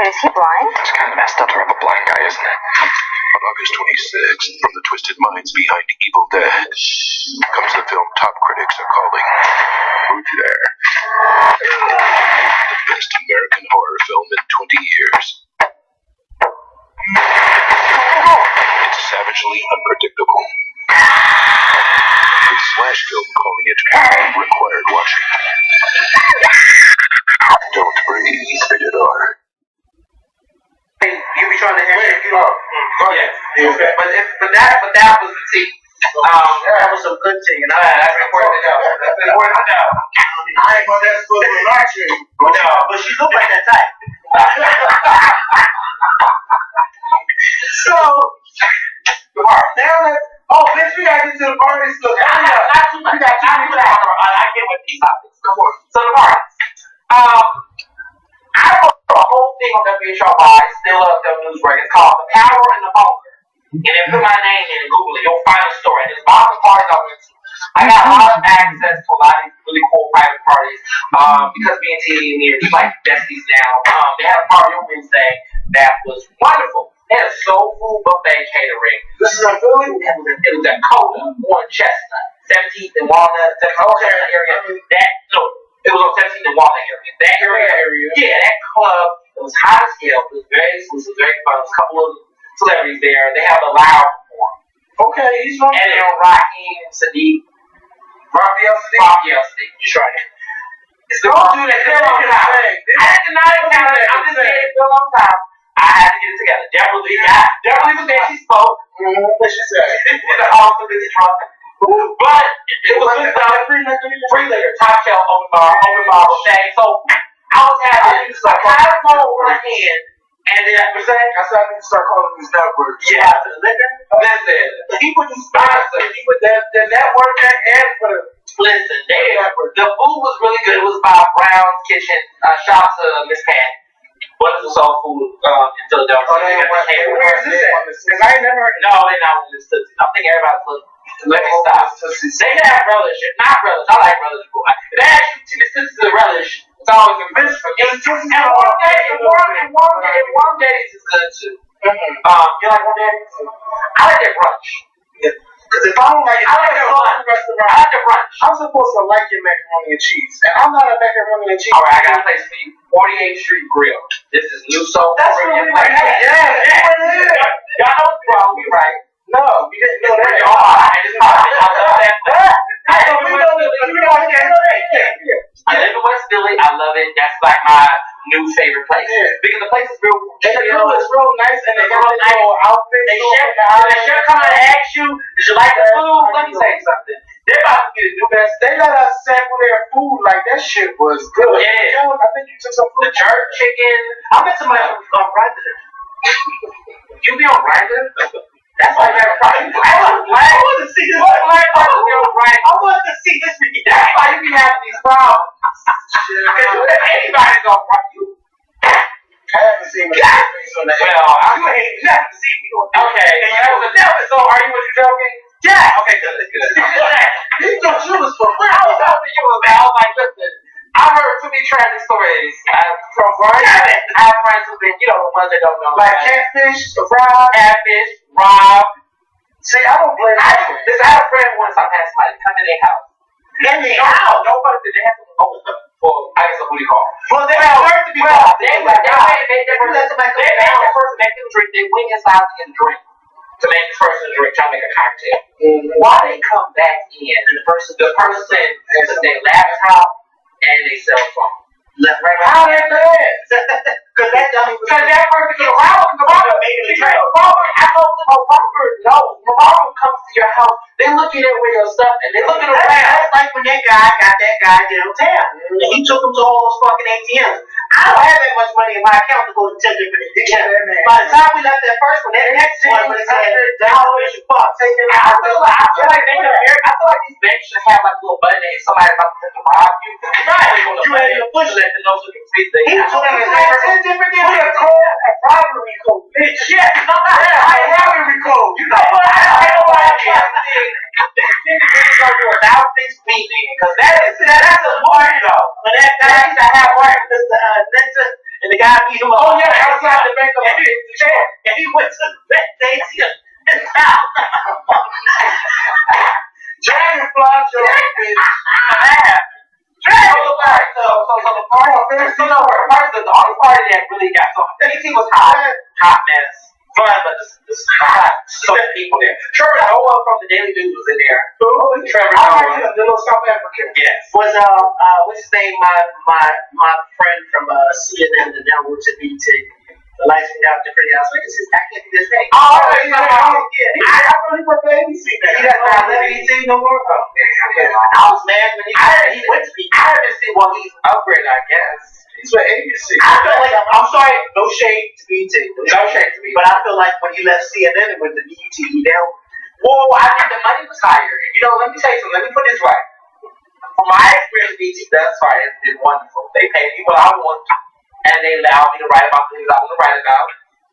Is he blind? It's kind of messed up to have a blind guy, isn't it? On August 26th, from the twisted minds behind Evil Dead, comes the film top critics are calling Who's There? The best American horror film in 20 years. It's savagely unpredictable. With Slash Film calling it required watching. Don't breathe, rated R. You be trying to hear you know. Yeah. Okay. But that was the tea. That was some good tea, and that's important to know. That's important to know. I ain't gonna let school to watch you. No, but she looked like that type. So now let's bitch, we gotta get to the party stuff. Not too much. I can't wait to these topics. Come on. So the parties. I wrote a whole thing on WHRY, still love W News Break. It's called The Power in the Bunker. And then put my name in and Google it. You'll find a story. There's lots of parties I went to. I got a lot of access to a lot of these really cool private parties. Because B&T and they're just like besties now. They had a party on Wednesday that was wonderful. They had a soul food buffet catering. This is in Philly? It was at Coda on Chestnut. 17th and Walnut. Area. It was on 17th and Walnut area. That area. Yeah, that club. It was hot as hell. It was very fun. There was a couple of celebrities there. They have a loud perform. Okay, he's from there. And Raheem Sadiq. Raphael Sadiq. You tried it. It's the one dude that's been a long time. I had to not count it. I'm just saying it's been a long time. I had to get it together. Definitely was there. She spoke. What she said? It's awesome. It's drunk. But it was good stuff. Free later. Top shelf, open bar, shade. So I was having a high phone in my hand. And then I said I need to start calling these networks. Yeah, to the liquor. Listen, he put the sponsor. He put the network and for the. Listen, the food was really good. It was by Brown's Kitchen. Shout out to Miss Pat. Wonderful soul food in Philadelphia. Where is this at? Because I ain't never heard. No, they're not in this. I think everybody's looking. Let me stop. They have relish. Not relish. I like relish. If they actually this is a relish. It's always a relish for me. And warm daddies is good too. You like warm daddies? I like their brunch. Because if I don't like it, I like the brunch. I'm supposed to like your macaroni and cheese. And I'm not a macaroni and cheese. Alright, I got a place for you. 48th Street Grill. This is New Soul. That's what you're like. Yeah. Y'all know what's wrong. We right. No, you didn't know that. I love that. I live in West Philly. I love it. That's like my new favorite place. Yeah. Because the place is real. And the grill is real nice, and they got a little outfit. The chef come out and ask you, "Did you like the food?" Let me tell you something. They're about to get a new best. They let us sample their food like that shit was good. Yeah. I think you took some food. The jerk chicken. I met somebody on Ryder. You be on Ryder? That's why you have a problem. I want to see this. I want to see this. That's why you be having these problems. Because anybody's gonna rock you. I haven't seen my face on the head. Well, you ain't never seen me on that. Okay. So are you joking? Yeah. Okay, good. You thought you was for real. I was hoping you was bad. I was like, listen. I heard too many tragic stories from Brian. I have friends who've been, the ones that don't know. Like Catfish, Rob. See, I don't blame you. Listen, I had a friend once I had somebody come to their house. Nobody did they have to go for, I guess, a booty call. Well, they deserve to be called. They made that person make them drink. They went inside to get a drink. To make the person drink, try to make a cocktail. Why they come back in and the person took their laptop and they cell phone. Left right behind. How they bad? Because that person can Robert made it a drink. I told them, Robert comes to your house. They looking at where your stuff and they looking around. That's like when that guy got that guy downtown. And he took him to all those fucking ATMs. I don't have that much money in my account to go to 10 different ATMs. By the time we left that first one, that next one was $100. I feel like these banks should have like a little button if somebody's about to rob you. You had your push let them know so you can see things. He took me 10 different things. We are called a robbery code, bitch. Yes, it's not a robbery code. You know what? I don't know why I'm without this meeting, because that's a warrant though. When that guy used to have warrant, Mr. Nixon, and the guy beat him up. Oh yeah, outside the bank of and he went to the vet day and found Dragonfly joke, bitch. Dragonfly. So the party, the only party that really got something. BT was hot mess. Fun, but this hot. So many people there. Trevor Noah from the Daily News was in there. Who? Trevor Noah. Noah. The little South African. Yes. Was what's his name? My friend from CNN, the network to BT, the lights went out, the pretty house. What is his? I can't think of his name. Oh, I yeah. thought he worked at ABC now. He doesn't have the BT no more. Oh, man. I was mad when he went to BT. I haven't seen. Well, he's upgraded, I guess. He's with ABC. I feel like I'm sorry, no shade to BT, No shade to me. but I feel like when he left CNN and went to BET, he down. Well, I think the money was higher. You know, let me tell you something. Let me put this right. From my experience, BT does fine. It's been wonderful. They pay me what I want, and they allow me to write about things I want to write about.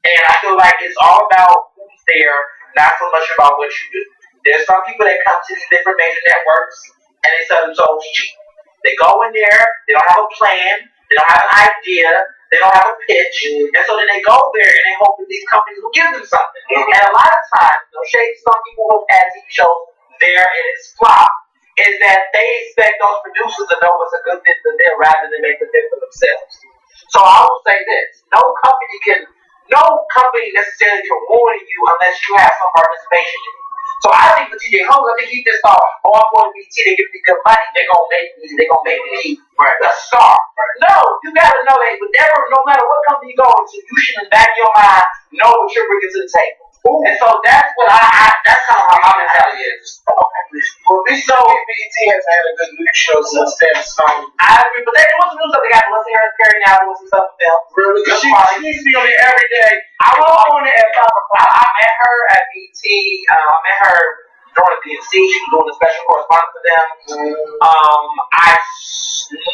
And I feel like it's all about who's there, not so much about what you do. There's some people that come to these different major networks, and they sell themselves cheap. They go in there, they don't have a plan, they don't have an idea, they don't have a pitch, and so then they go there and they hope that these companies will give them something. And a lot of times, no shade to some people who've had TV shows there and it's flop, is that they expect those producers to know what's a good fit for them rather than make a fit for themselves. So I will say this, no company necessarily can ruin you unless you have some participation in it. So I think with TJ Holmes, I think he just thought, oh, I'm going to BT, they give me good money, they're going to make me a star. No, you got to know that no matter what company you go into, you should in the back of your mind know what you're bringing to the table. Ooh. And so that's what that's kind of how my mentality is. Okay. Well, BET has had a good news show since then. I agree, but there was some new stuff. They got Melissa Harris Perry now doing some stuff with them. Really? She needs to be on there every day. I was on it at 5 o'clock. I met her at BET. I met her during the DNC. She was doing a special correspondent for them. I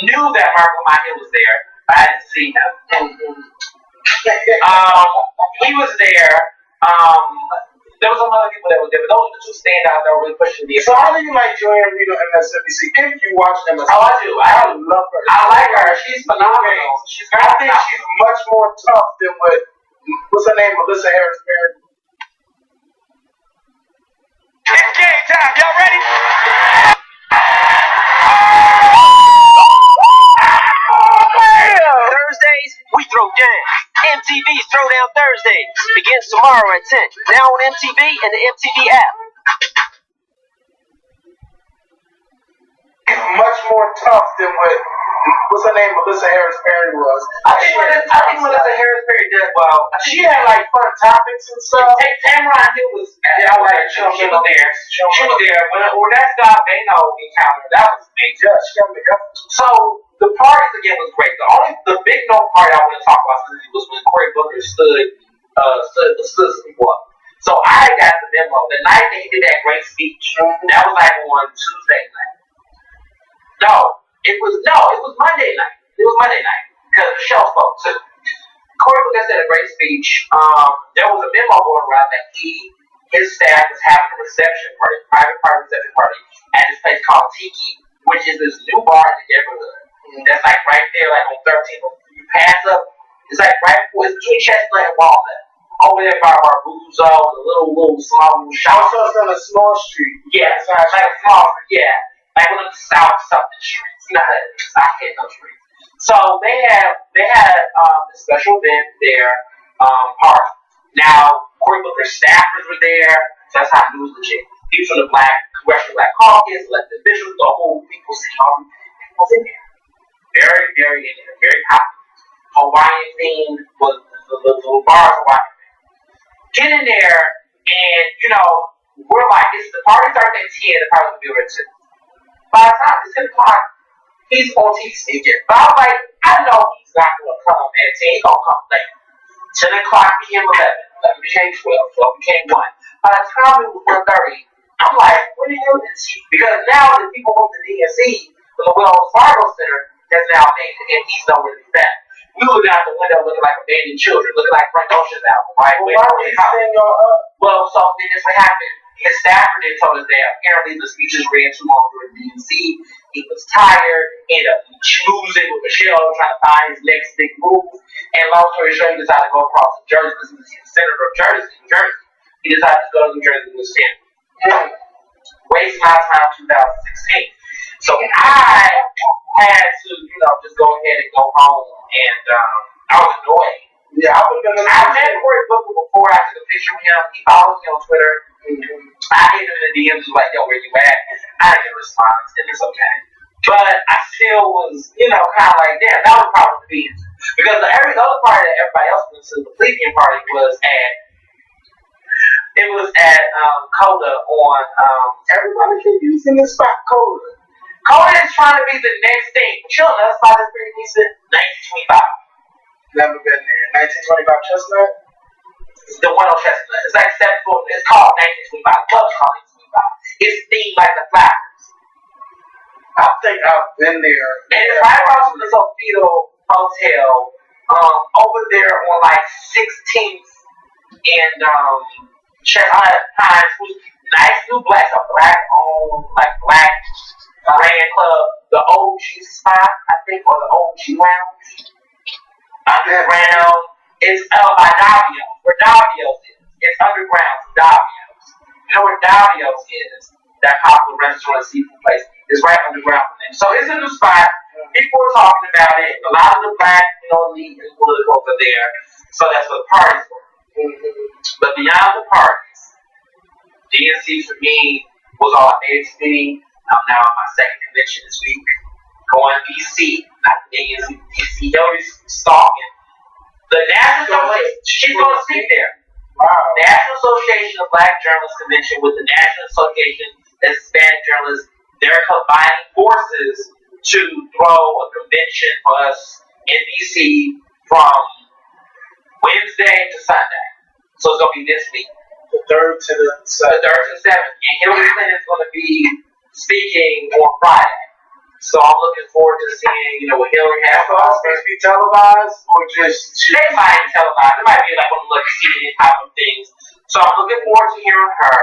knew that Marco Hill was there, but I didn't see him. He was there. There was some other people that were there, but those were the two standouts that were really pushing the. So how do you like Joanne Reed on MSNBC? If you watch MSNBC, I do. I love her. I like her. She's phenomenal. She's very I think she's much more tough than what's her name, Melissa Harris Perry. It's game time. Y'all ready? Thursdays, we throw down. MTV's Throwdown Thursdays begins tomorrow at 10. Now on MTV and the MTV app. She's much more tough than what's her name, Melissa Harris Perry was. I think Melissa Harris Perry did well. She had like fun topics and stuff. Tamron Hill was. I like she was there. She was there when that Scott Bano encounter. That was major. So the parties again was great. The big no party I want to talk about was when Cory Booker stood some people up. So I got the memo the night that he did that great speech. That was like on Tuesday night. It was Monday night. It was Monday night because the show spoke too. Cory Booker said a great speech. There was a memo going around that his staff was having a reception party, private party reception party at this place called Tiki, which is this new bar in the neighborhood. That's like right there, like on 13th. You pass up, it's like right before, it's between Chestnut and Walnut. Over there by Barbuzo and a little small shop. Also, it's on a small street. Yeah, it's like a small street, yeah. Like one of the South something streets. You know how that is. I hate those streets. So they had a special event there, party. Now, Cory Booker's staffers were there, so that's how it was legit. People from the Congressional Black Caucus, elected officials, the whole people was in there. Very, very in there, very popular. Hawaiian themed, was the bars Hawaiian. Get in there, and we're like, the party starts at 10, the party will be over at 2. By the time it's 10 o'clock, he's on TV again. But I was like, I know he's not going to come at 10, he's going to come late. 10 o'clock became 11, 11 became 12, 12 became 1. By the time it was 1:30, I'm like, what the hell is he? Because now the people from the DNC, from the Wells Fargo Center, has now made it, and he's nowhere to be found. We looking out the window looking like abandoned children, looking like Frank Ocean's album, right? Well, why would he send y'all up? Well, so then this what happened. His staffer then told us that apparently the speeches ran too long during the DNC He was tired, ended up schmoozing with Michelle, trying to find his next big move. And long story short, he decided to go across New Jersey because he was the senator of Jersey, New Jersey. He decided to go to New Jersey with his family. Waste my time 2016. So I had to, just go ahead and go home, and I was annoyed. Yeah, I would have been. I met Cory Booker before I took a picture with him. He follows me on Twitter. I hit him in the DMs, like, yo, where you at? I didn't get a response, and it's okay. But I still was, kind of like, damn, that was probably the beat. Because every other party that everybody else went to, the Plebeian party, was at Coda on, Everybody keep using this spot, Coda. Coda is trying to be the next thing. Chill, that spot is pretty decent. 1925. Never been there. 1925 Chestnut? The one on Chestnut. It's like 7 floor. It's called 1925. What's called 1925? It's themed like the flowers. I think I've been there. And it's right across from the Sofitel Hotel, over there on like 16th and Chestnut Pines, who's nice new black, a black owned, like black brand club, the OG spot, I think, or the OG lounge. Underground. It's by Davio's. Where Davio's is. It's underground from Davio's. You know where Davio's is? That popular restaurant seafood place. It's right underground from there. So it's a new spot. People are talking about it. A lot of the black, elite and politicals are there. So that's what the parties were. But beyond the parties, DNC for me was all I needed to be. I'm now on my second convention this week. Going DC, not the DNC, DC. Hillary's stalking. The National Association, she's going to speak there. Wow. National Association of Black Journalists Convention with the National Association of Hispanic Journalists. They're combining forces to throw a convention for us in DC from Wednesday to Sunday. So it's going to be this week. The 3rd to the 7th. The 3rd to the 7th. And Hillary Clinton's going to be speaking on Friday. So I'm looking forward to seeing, what Hillary has. So it's supposed to be televised or just? They might televise. It might be like one of the CNN type of things. So I'm looking forward to hearing her.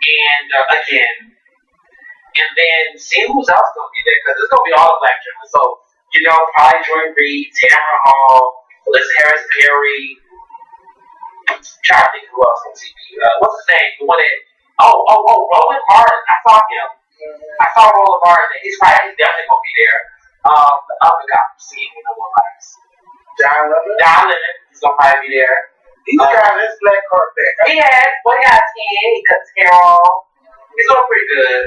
And again, and then seeing who's else going to be there, because it's going to be all the black journalists. So, probably Joy Reid, Tamara Hall, Alyssa Harris Perry. I'm trying to think who else on TV. What's his name? The one that, Roland Martin. I saw him. I saw Roland Martin. He's definitely going to be there. The other guy I'm seeing, John Lemon? Don Lemon. He's going to probably be there. He's got his black card back. He has, he got 10. He cuts hair off. He's doing pretty good.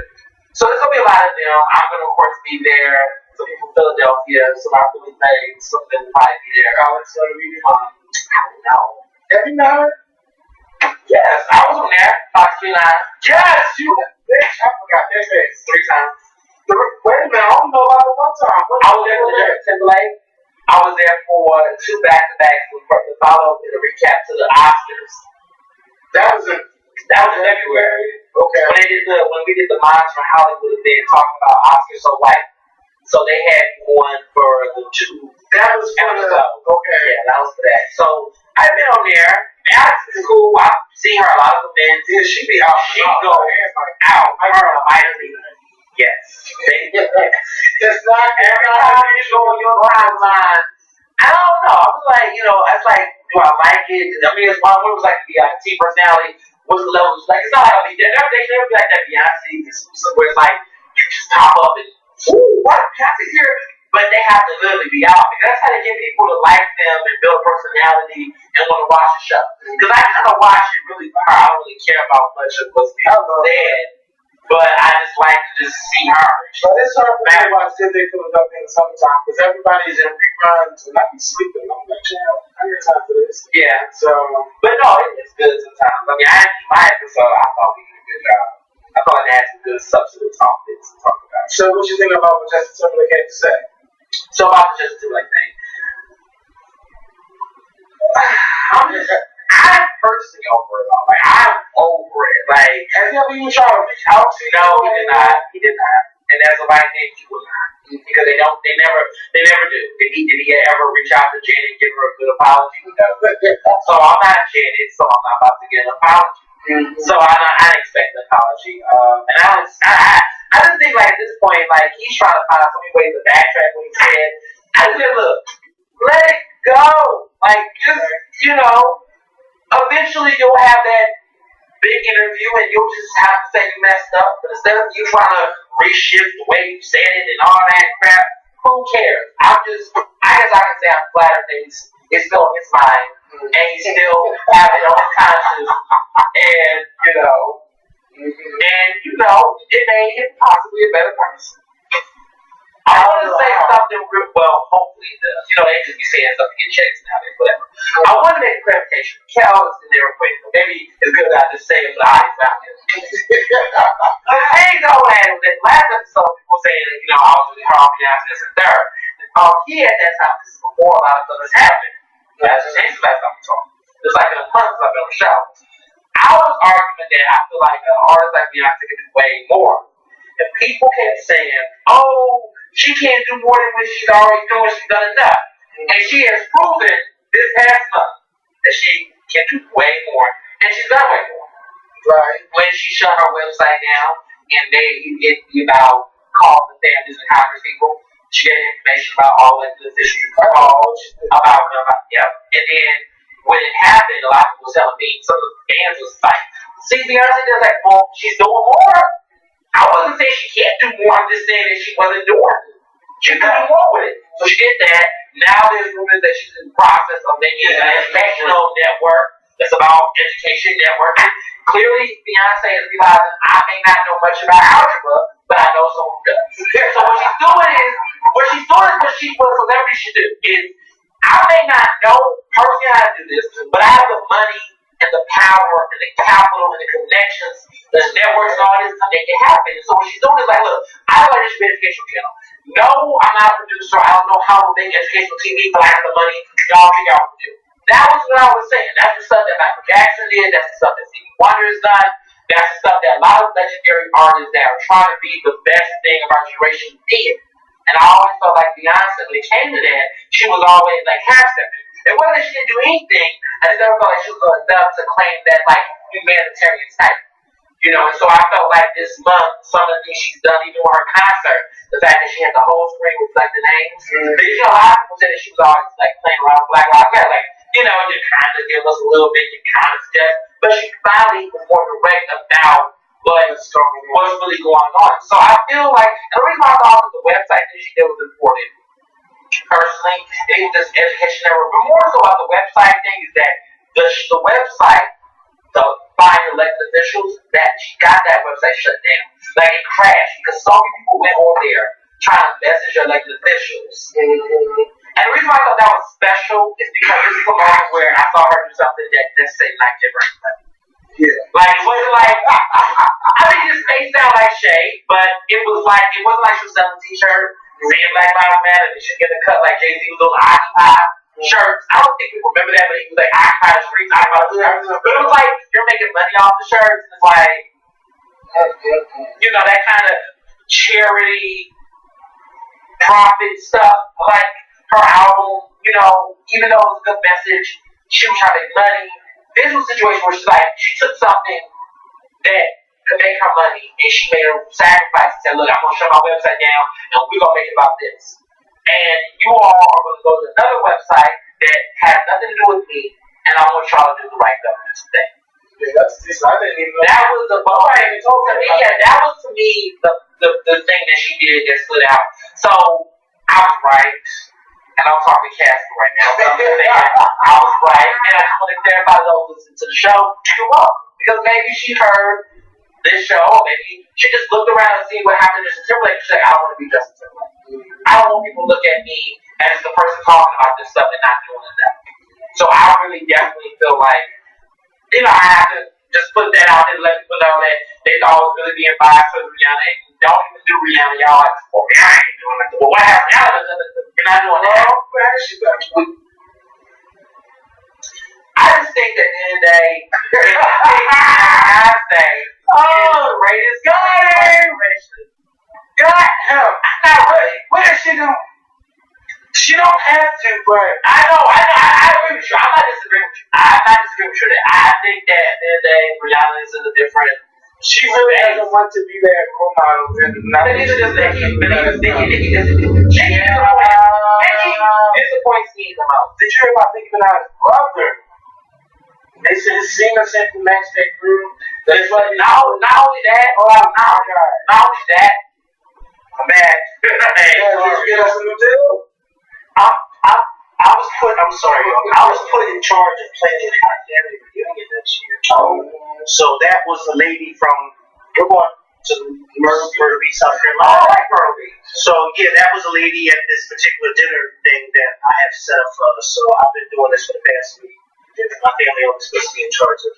So there's going to be a lot of them. I'm going to, of course, be there. Some people from Philadelphia, some out of Philly, some of them will probably be there. Alex, I don't know. Every now and Yes, I was on there. Fox 39. yes, you bitch. I forgot that face. 3 times. Wait a minute, I don't know about the one time. I was there for Justin Timberlake. I was there for 2 back-to-backs to follow in a recap to the Oscars. That was in February. Okay. When we did the Minds for Hollywood event talking about Oscars so white. So they had one for the 2. That was for the okay. Yeah, that was for that. So I've been on there. Alex is cool. I've seen her a lot of events. Yeah, she be out. She goes out. Her and Miley. Yes. It's not Every time you go on your timeline, I don't know. I was like, it's like, do I like it? I mean, it's one was like the team personality. What's the level? Like, it's not like they never be like that Beyonce exclusive where it's like you just pop up and what Beyonce's here, but they have to literally be out because that's how they get people to like them and build personality and want to watch the show. Because I kind of watch it really for her. I don't really care about much of what's being said, but I just like to just see her. But it's hard for me to watch Disney Philadelphia in the summertime because everybody's in reruns and I be sleeping. I'm like, I got time for this. Yeah. So, but no, it's good sometimes. I mean, my episode, I thought we did a good job. I thought it had some good substantive topics to talk about. So what you think about what Justin Timberlake had to say? So about the Justin Timberlake thing. I'm personally over it all. Like, I'm over it. Like, has he ever even tried to reach out to you? No, he did not. He did not. And that's the right thing he would not. Because they never do. Did he ever reach out to Janet and give her a good apology? No. So I'm not Janet, so I'm not about to get an apology. So I didn't expect the apology. And I just think like at this point, like he's trying to find so many ways to backtrack what he said. I just said, look, let it go. Like just eventually you'll have that big interview and you'll just have to say you messed up. But instead of you trying to reshift the way you said it and all that crap, who cares? I guess I can say I'm flattered that it's still in his mind and he still have it on his conscience, and it made him possibly a better person. I want to say something real well. Hopefully, it does. They just be saying something to get checks nowadays, whatever. I want to make a clarification. Cal is in there waiting. Maybe it's good that I just say it for the audience out here. The thing though, man, was that last episode, people saying that, I was really hard on Beyonce this and third. He at that time, this is before a lot of stuff has happened. That's the last time we talked. It's like in a month since I've been on the show. I was arguing that I feel like an artist like Beyonce can do way more. And people kept saying, oh, she can't do more than what she's already doing. She's done enough. And she has proven this past month that she can do way more. And she's done way more. Right. When she shut her website down and they called the families and Congress people, she gave information about all the officials you called, about. And then when it happened, a lot of people were telling me, some of the fans was like, see, Beyonce does like, well, she's doing more. I wasn't saying she can't do more. I'm just saying that she wasn't doing it. She could do more with it. So she did that. Now there's rumors that she's in the process of making an educational network that's about education network. Clearly, Beyonce is realizing I may not know much about algebra, but I know someone who does. So what she's doing is what celebrities should do. Is I may not know personally how to do this, but I have the money and the power and the capital and the connections, the networks and all this to make it happen. And so what she's doing is like, look, I know this should be an educational channel. No, I'm not a producer. I don't know how to make educational TV, but I have the money. Y'all figure out what to do. That was what I was saying. That's the stuff that Michael Jackson did. That's the stuff that Stevie Wonder has done. That's the stuff that a lot of legendary artists that are trying to be the best thing of our generation did. And I always felt like Beyonce, when it came to that, she was always like half-stepping. It wasn't that she didn't do anything, I just never felt like she was enough to claim that like humanitarian type. And so I felt like this month, some of the things she's done, even with her concert, the fact that she had the whole screen with like the names. But a lot of people said that she was always like playing around with Black Lives Matter, like, just kind of give us a little bit and kind of step. But she finally was more direct about what's really going on. So I feel like, and the reason why I thought that the website that she did was important, personally, it was just education network. But more so about the website thing is that the website, the find elected officials, that she got that website shut down. Like it crashed because so many people went on there trying to message elected officials. And the reason why I thought that was special is because this is a moment where I saw her do something that necessarily not different. Yeah. Like it wasn't like this may sound like shade, but it wasn't like she was selling t-shirts saying Black Lives Matter and she get a cut like Jay-Z with those Occupy shirts. I don't think people remember that, but he was like Occupy the streets, Occupy the shirts. But it was like you're making money off the shirts, and it's like that kind of charity profit stuff. Like her album, even though it was a good message, she was trying to make money. This was a situation where she took something that could make her money and she made a sacrifice and said, look, I'm going to shut my website down and we're going to make it about this. And you all are going to go to another website that has nothing to do with me, and I want y'all to do the right governance thing. Yeah, that's this. I didn't even know. That was the that was to me the thing that she did that stood out. So I was right. And I'm talking Casper right now. So I'm saying I was right. And I just want to clarify those listening to the show. You're welcome. Because maybe she heard this show, maybe she just looked around and see what happened to Justin Timberlake and said, I don't want to be Justin Timberlake. I don't want people to look at me as the person talking about this stuff and not doing that. So I really definitely feel like, I have to just put that out there and let people know that they thought it was really being biased for Rihanna. And don't even do Rihanna. Y'all like, Rihanna ain't doing that. Well, what happened? You're not doing that. I just think that at the end of the day, I say, the greatest game. God, hell, I'm not really. What does she do? She don't have to, but I know. I agree with you. I'm not disagreeing with you. I'm not disagreeing agree with you there. I think that at the end of the day, Rihanna is in a different. She really doesn't want to be that role model. Nicki disappoints me the most. Did you hear about Nicki Minaj's brother? They said Cena sent the match that grew. That's what. Not only that. Not only that. Man, did you get us a new deal? I was put in charge of planning the family reunion this year. So that was a lady from, we're going to Myrtle Beach, South Carolina. I like Myrtle Beach. So yeah, that was a lady at this particular dinner thing that I have set up for us. So I've been doing this for the past week. My family always supposed to be in charge of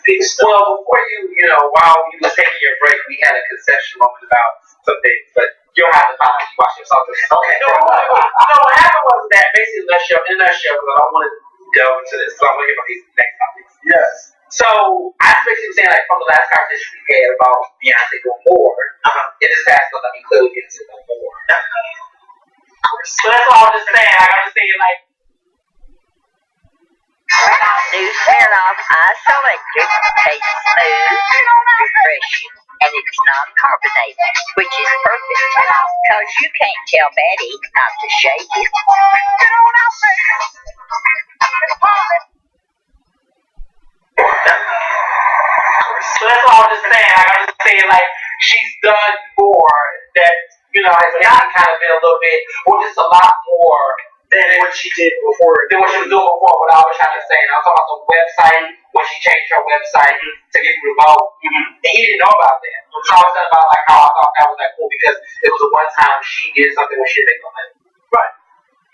big stuff. Well, before while you were taking your break, we had a concession moment about some things, but you'll have to find out if you watch your song. Okay. No, what happened was that basically in a nutshell, because I don't want to delve into this, so I'm going to get on these next topics. Yes. So I was basically saying, like, from the last conversation we had about Beyonce doing more, in this past month, I mean, clearly Beyonce doing more. So that's all I'm just saying. Like, I'm just saying, like, New Smirnoff Ice Electric tastes smooth, refreshing, and it's non-carbonated, which is perfect, because you can't tell Betty not to shake it. So that's all I'm just saying. Like, I'm just saying, like, she's done more that, has gotten kind of been a little bit, or just a lot more than what she did before. Than what she was doing before, what I was trying to say. And I was talking about the website, when she changed her website to get people to vote. And he didn't know about that. So I was talking about like how I thought that was like cool because it was the one time she did something when she didn't make no money. Right.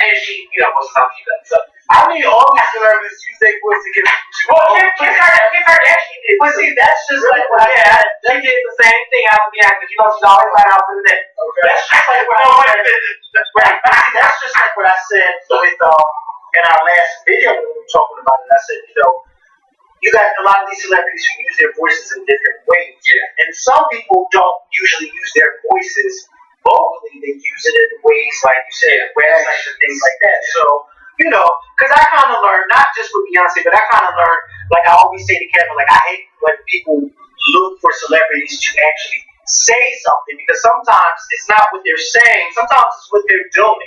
And she, most of the time she does. So I mean, all these celebrities use their voice to get Kim Kardashian did. But see, that's just like what she did the same thing out of Beyonce. She's always right out with that. Okay. That's just like what that's just like what I said with in our last video when we were talking about it. I said, you got a lot of these celebrities who use their voices in different ways. Yeah. And some people don't usually use their voices vocally, they use it in ways like you said, websites and things like that. So, because I kind of learned, not just with Beyonce, but I kind of learned, like I always say to Kevin, like I hate when people look for celebrities to actually say something, because sometimes it's not what they're saying, sometimes it's what they're doing.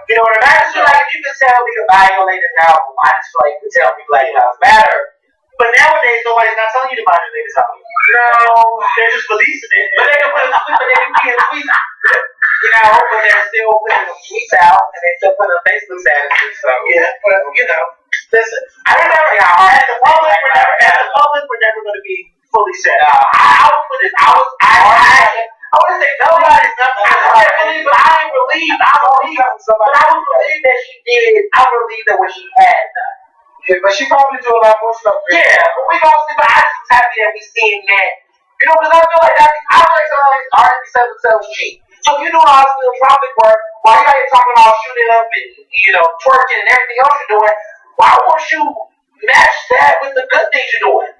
You know what I mean? Like, if you can tell me to buy your latest album, I just feel like you can tell me Black Lives Matter. But nowadays, nobody's not telling you to buy their latest album. No. They're just releasing it. But they can put tweets. But they're still putting the tweets out, and they still put the Facebook statuses. So yeah, but listen, I don't know as the public, we're never going to be fully set. I would put it. I wouldn't say nobody's nothing. I believe that she did. I believe that what she had done. Yeah, but she probably do a lot more stuff. Yeah, but we gonna see. But I just was happy that we seeing that. Because I feel like some of these artists sell themselves cheap. So if you're doing all this philanthropic work, while you're out here talking about shooting up and twerking and everything else you're doing, why won't you match that with the good things you're doing?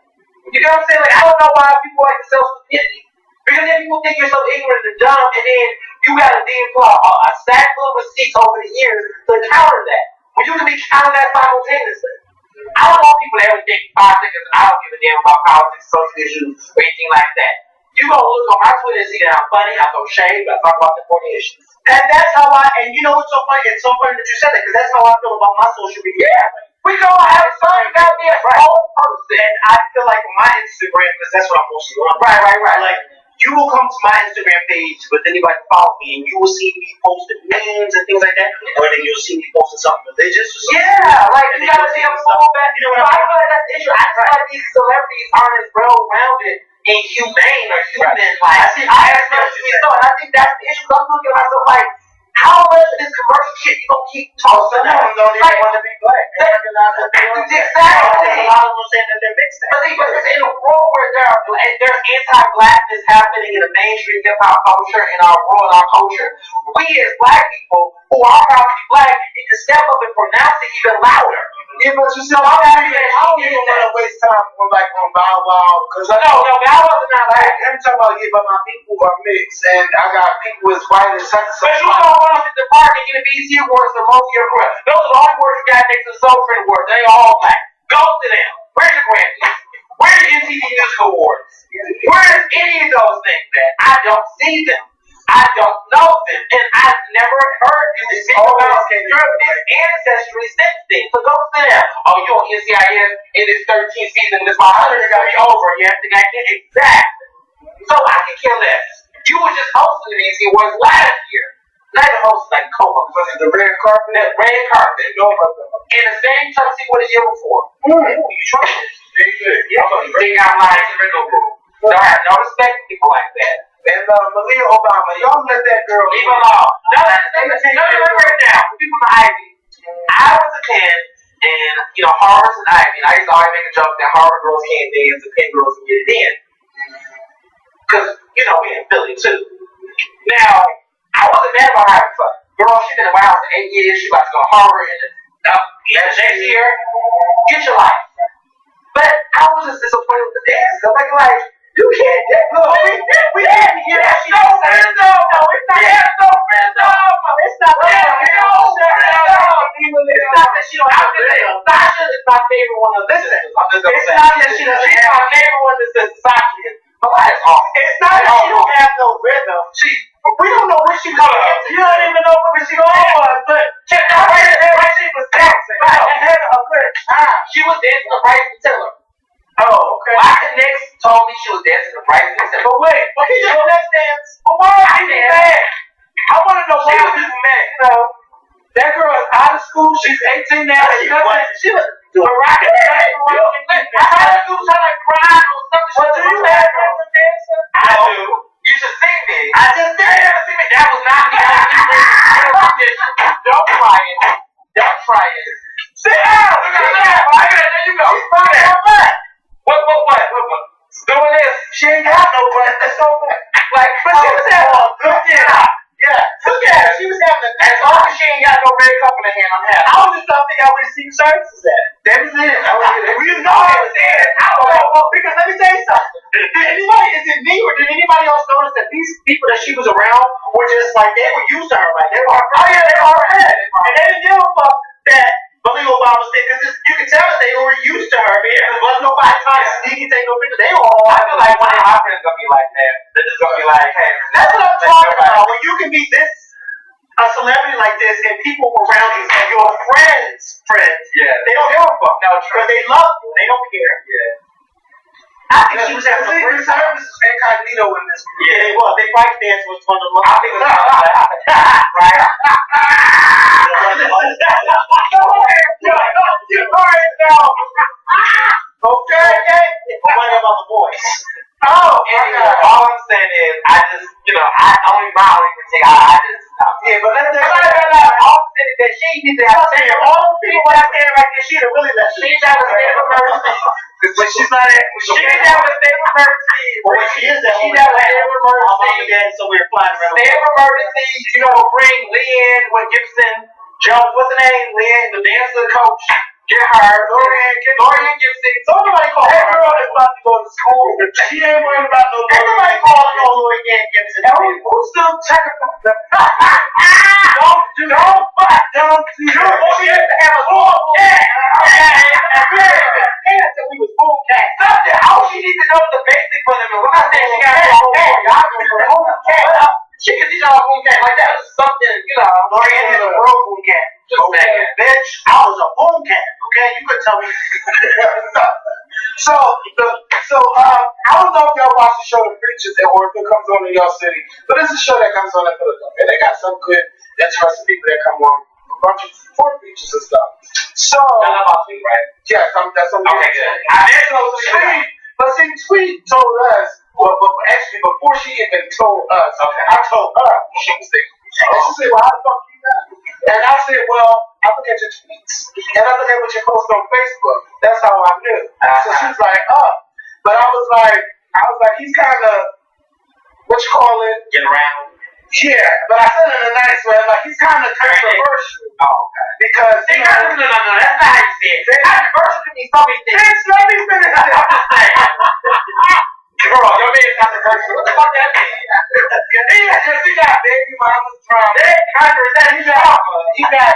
You know what I'm saying? Like, I don't know why people like to sell stupidity. Because then people think you're so ignorant and dumb, and then you got to deal with a stack full of receipts over the years to counter that. When you can be counting that simultaneously. I don't want people to ever think 5 seconds, I don't give a damn about politics, social issues, or anything like that. You gonna look on my Twitter and see that I'm funny, I throw shade, but I talk about the important issues. And that's how and you know what's so funny? It's so funny that you said that, because that's how I feel about my social media. Yeah. We gonna have fun out there for whole person. And I feel like on my Instagram, because that's what I'm mostly on. Right. Like, you will come to my Instagram page with anybody follow me, and you will see me posting memes and things like that, or then you'll see me posting something religious or something. Yeah, like you gotta see them fall back. You know what I feel like that's the issue. I feel like these celebrities aren't as well-rounded and humane or human. Like, I think that's the issue. I'm looking at myself like, how much of this commercial shit you gonna keep talking? Some of them don't even want to be black. Exactly. A lot of them saying that they're mixed. But it's in a world where there's anti-blackness happening in the mainstream hip-hop culture, in our world, in our culture, we as black people who are proud to be black need to step up and pronounce it even louder. Yeah, but you still, I don't even want to waste time on Bow Wow, because No, Bow Wow's not like every time I get, but my people are mixed, and I got people as white as such. But you don't want to hit the park and get a BET Awards for most of your career. Those are the only awards you got next to the Soul Train Awards. They all black. Go to them. those things, man. I don't see them. I don't know them. And I've never heard you speak about this ancestry sex thing. So go sit down. Oh, you on NCIS in this 13th season, this 100 is gonna be over. You have to get exactly. So I can care less. You were just hosting the NC Awards last year. Not the host like co-host. Was it the red carpet? The red carpet. No, brother. In the same tuxedo what a year before. Ooh, you tried it. Very good. Yeah, they got lines in the room. Don't have no respect for people like that. And Malia Obama, y'all let that girl Leave her alone. No, let me break it down. People in Ivy. I was a kid, and Harvard's an Ivy, and I used to always make a joke that Harvard girls can't dance and Penn girls can get it in. Because, we in Philly too. Now, I wasn't mad about having fun. Girl, she's been in my house for 8 years. She about to go to Harvard in the next year. Get your life. But I was just disappointed with the dance. I'm like, you can't dance. Look, we had to hear that. It's not random. It's not that she don't have to dance. Sasha is my favorite one of this. It's not that she doesn't have my favorite one that says Sasha. Mariah's awesome. It's not that she don't have no rhythm. We don't know where she was. You don't even know where she was. But check out where she was dancing. Right. And had a good time. She was dancing to Bryson Tiller. Oh, okay. My connects told me she was dancing to Bryson Tiller. But wait, he just let's dance. But why are you mad? I want to know why you mad. That girl is out of school. She's 18 now. She was Mariah. I heard you was trying to cry or something. What do you have as a dancer? I do. You should see me. I just did. See me. That was not me. Don't try it. Don't try it. Sit down. There you go. Look at that. What? Doing this. She ain't got no butt. That's so bad. But she was having a good time. Yeah. Look at her. She was having a good time. As long as she ain't got no red cup in her hand, I'm happy. I was just trying to figure out where the Secret Service is at. That was it. We know it was there. Because let me tell you something. Is it me or did anybody else notice that these people that she was around were just like, they were used to her? Like, they were her friends. Oh, yeah, they were her head. And they didn't give a fuck that Malia Obama said, because you can tell that they were used to her. There wasn't nobody trying to sneak and take no pictures. They were all. I feel like one of my friends going to be like that. They're just going to be like, hey. That's what I'm talking about. When you can be a celebrity like this and people around you and your friends, they don't give a fuck. No, because they love you. They don't care. Yeah. I think she was having a great time. Service is incognito in this movie. Yeah, they was. They fight dance was one of the most. I think it was right. You already know. Okay. One of them other boys. Oh, anyway, all I'm saying is, I only my only critique, I just stop. Yeah, but let's all I'm saying is that she needs to have a state of all those people when I stand right there, she'd have really left. She needs to have a state of emergency. But she's not at. She needs to have a state of emergency. Well, she is at home. She needs to have a state of emergency. So we're flying around. State of emergency, bring Leanne with Gibson, Jones, what's her name? Leanne, the dancer coach. Get her. Dorian Gibson. Somebody call that girl is about to go to school. She ain't worried about no. Everybody calling on Dorian Gibson. Who's still checking for them? Don't. She has to have a full cat. We was full cat. Something. How she needs to know the basic for them. When I say she got a whole cat, she can teach y'all a boom cat. Like that was something, Dorian is a real boom cat. Just saying. Bitch, I was a boom cat. Okay, you could tell me. So I don't know if y'all watch the show The Preachers or if it comes on in your city, but it's a show that comes on in Philadelphia. They got some good, interesting people that come on, a bunch of foreign preachers and stuff. So that's about me, right? Yeah, that's something. Okay, good. But see, Tweet told us. Well, actually, before she even told us, I told her she was there. And she said, "Well, how the fuck you know?" And I said, "Well, I look at your tweets, and I look at what you post on Facebook. That's how I knew." So she was like, but I was like, he's kind of, what you call it? Get around. Yeah, but I said it in a nice way. Like, he's kind of controversial. Oh, okay. Because no, that's not how you say it. Controversial can mean so many things. Bitch, let me finish this. I'm just saying. Girl, your man's controversial. What the fuck that mean? He got baby mama's from. He got.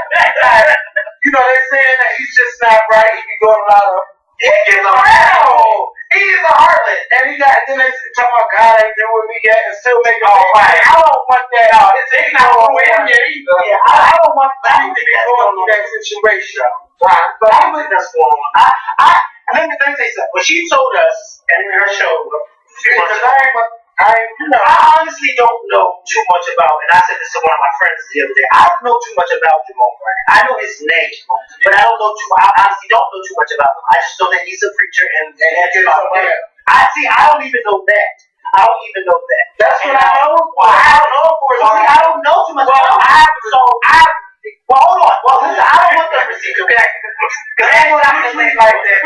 They're saying that he's just not right. He be doing a lot of. He gets around. He is a harlot. And he got, then they talking about God ain't there with me yet and still making right. I don't want that. It's not for him yet either. Yeah, I don't want that to be going through that situation. Right. But I think that's going on. Let me say something. When she told us in her show a few months ago, I honestly don't know too much about, and I said this to one of my friends the other day, I don't know too much about Jamal Bryant. I know his name, but I honestly don't know too much about him. I just know that he's a preacher and that's about it. I don't even know that. I don't even know that. That's what I know. I don't know for it. I don't know too much about him. Well, hold on. Well, listen, I don't want them to see, okay? Because that's what I'm saying like that.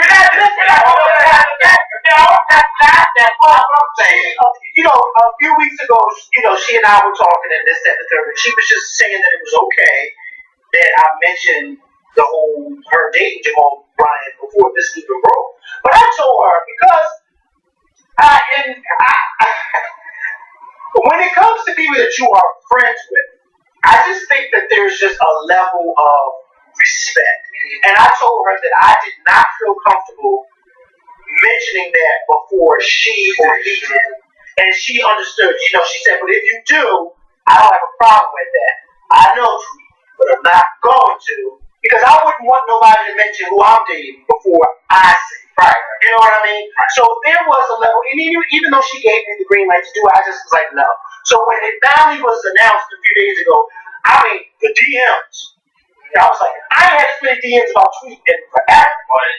You know, a few weeks ago, she and I were talking and this, that, and the third, and she was just saying that it was okay that I mentioned her dating Jamal Bryant before this even broke. But I told her because when it comes to people that you are friends with, I just think that there's just a level of respect. And I told her that I did not feel comfortable mentioning that before she or he did. And she understood. She said, but if you do, I don't have a problem with that. I know Tweet, but I'm not going to. Because I wouldn't want nobody to mention who I'm dating before I say. Right. You know what I mean? So there was a level, and even though she gave me the green light to do it, I just was like, no. So when it finally was announced a few days ago, the DMs, I was like, I ain't had this many DMs about Tweet in forever.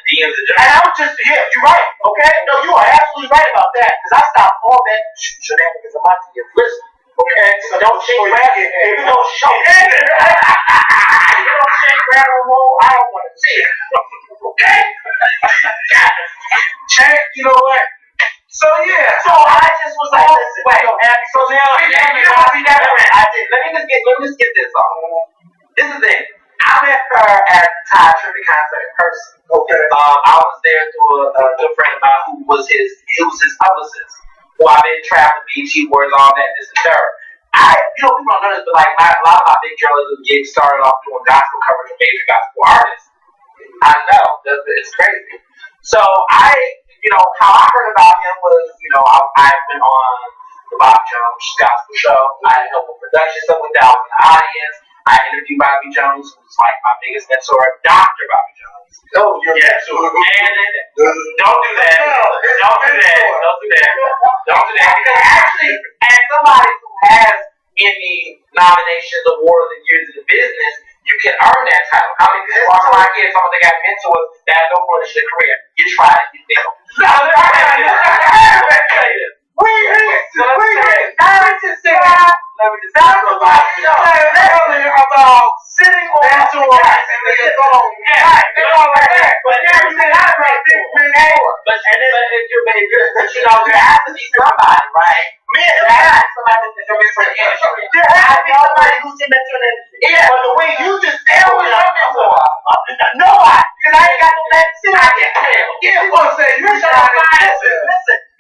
DMs are and I was just, you're right, okay? No, you are absolutely right about that, because I stopped all that shenanigans in my DMs. Listen, okay? So don't shake, grab it. If you don't show it, if you don't shake, grab, and roll, I don't want to see it. Okay? Check, you know what? So yeah. So I just was like, listen, wait. So now, let me just get this off. This is it. I met her at the Ty Trippy concert in person. Okay. I was there through a good friend of mine who was his publicist. Who I've been traveling, BT Wars, all that, this and third. People don't know this, but like a lot of my big journalism gigs started off doing gospel coverage of major gospel artists. I know, it's crazy. So how I heard about him was, I went on the Bobby Jones gospel show. I helped with production stuff with Dallas in the audience. I interviewed Bobby Jones, who's like my biggest mentor, Dr. Bobby Jones. Oh, you're And don't do that. Don't do that. Because actually, as somebody who has Emmy nominations, awards, and years in the business, you can earn that title. How many people are my kids? Some of them got mentors that have no furnish their career. You tried it, you failed. Let me just earlier about sitting on the throne and the throne. But there has to be somebody, right? There has to be somebody who's your mentor. Yeah, but the way you just said it was your mentor. No, because I ain't got no that to sit. I can tell. Yeah, you're going to say, listen,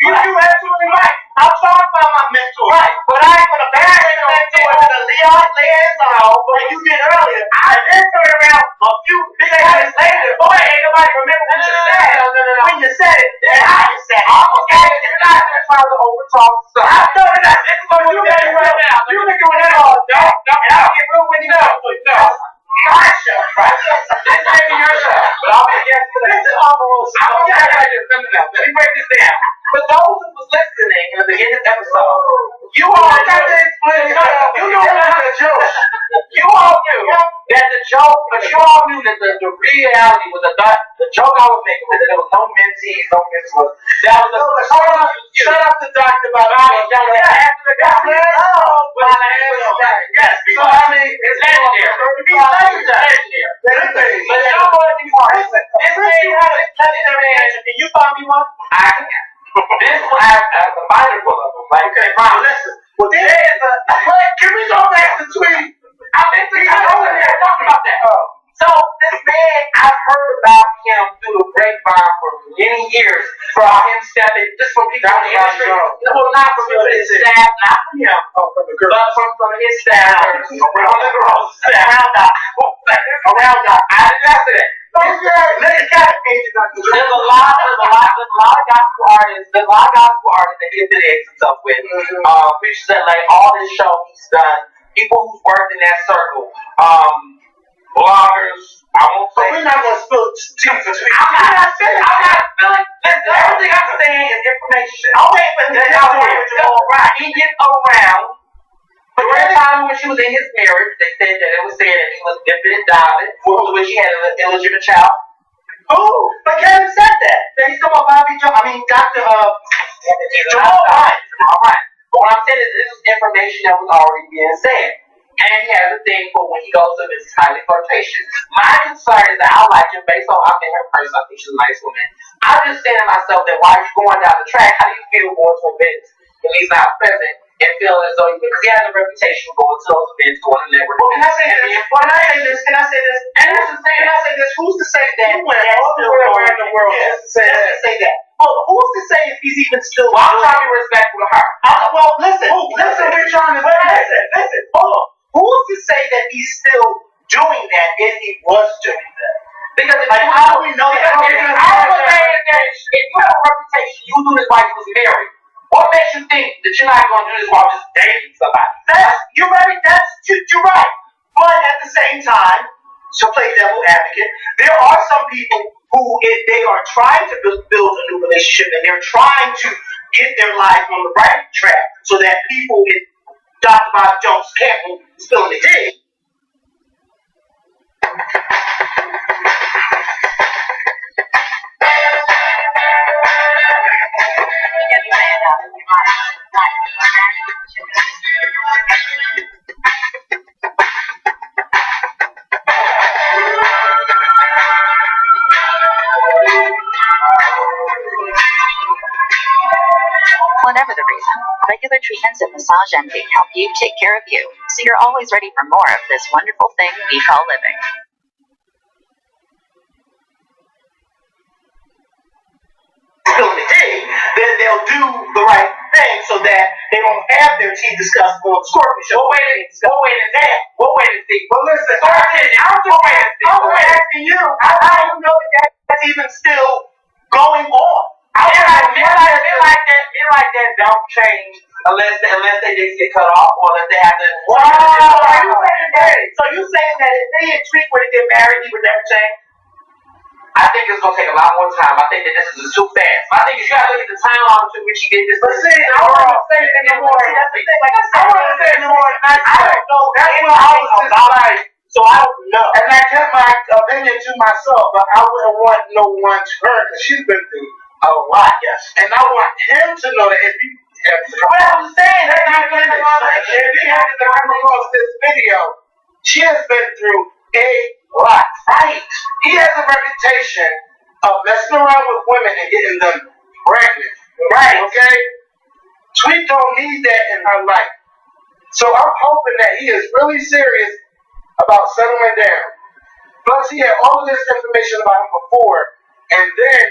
you're absolutely right. I'm talking about my mentor. Right, but I ain't going to bash your mentor to the Leon Liaison like you did earlier. I then turn around a few days later. Boy, ain't nobody remember what you said. No. When you said it, then how you said it. Okay, you're not going to try to overtalk stuff. No, this is what you're doing right now. You've been doing that all day. No. And I'll get real when you know. No. My show, right? This may be your show, but I'll be against it. This is on the rules. I'm going to tell you something else. Let me break this down. For those who was listening in the beginning of this episode, you all knew that the joke, but you all knew that the reality was that the joke I was making was that there was no mentees, no mentors. That was shut up the doctor about Yes, because I mean, it's legendary. But you know what? This thing has a legendary answer. Can you find me one? I can. This one has a binder full of them. Like, okay, fine, listen. Well, there is can we go back to Tweet? I've been talking about that. So, this man, I've heard about him through the grapevine for many years. From him stepping, just from people in the industry. Well, not from his staff, not from him. But from his staff. From the girls' staff. Around that. I didn't answer that. There's a lot of lot of gospel artists. There's a lot of gospel artists that he affiliates himself with. Preachers that like all this show he's done. People who've worked in that circle. Bloggers. I won't say. But we're not gonna spill tea for Tweet. I'm not feeling. Listen, everything I'm saying is information. Okay, but he gets around. But during the time when she was in his marriage, they said that it was said that he was dipping and diving, for which he had an illegitimate child. Who? But Kevin said that. He's talking about Bobby Jones. I mean, Dr. Jamal. All right. But what I'm saying is this is information that was already being said. And he has a thing for when he goes to this highly flirtatious. My concern is that I like him based on I've met her in person. I think she's a nice woman. I'm just saying to myself that while you're going down the track, how do you feel going to events when he's not present and feeling as though because he has a reputation for going to those events, going to network? Well, can I say this? Can I say this? And that's the thing. Can I say this? Who's to say that? You went all the way around the world just to say that. Well, who's to say if he's even still? Well, I'm trying to be respectful to her. Well, listen. Listen, we're trying to Listen. Hold on. Who's to say that he's still doing that if he was doing that? Because if how do we know that? If you have a reputation, you do this while you was married. What makes you think that you're not going to do this while just dating somebody? You're right. But at the same time, to play devil advocate, there are some people who, if they are trying to build a new relationship and they're trying to get their life on the right track so that people get Dr. Bobby Jones can't spill the tea. Whatever the reason, regular treatments of Massage Envy help you take care of you, so you're always ready for more of this wonderful thing we call living. Spilling the tea, then they'll do the right thing so that they won't have their tea discussed on the Scorpion Show. What way to see? Well, listen, I'm asking you. I don't know that that's even still going on. Men like that don't change unless they just get cut off or unless they have to. So you saying that if they and Tweet were to get married, he would never change? I think it's gonna take a lot more time. I think that this is too fast. I think you gotta look at the timeline to which he did this. But see, I want to say it anymore. That's the thing. Like I said, I want to say it anymore. I don't know. That's what I was just like. So I don't know. And I kept my opinion to myself, but I wouldn't want no one to her because she's been through a lot. Yes. And I want him to know that if he What I'm saying, that's not good. if he had to come across this video, she has been through a lot. Right. He has a reputation of messing around with women and getting them pregnant. Right. Okay? Tweet don't need that in her life. So I'm hoping that he is really serious about settling down. Plus, he had all of this information about him before, and then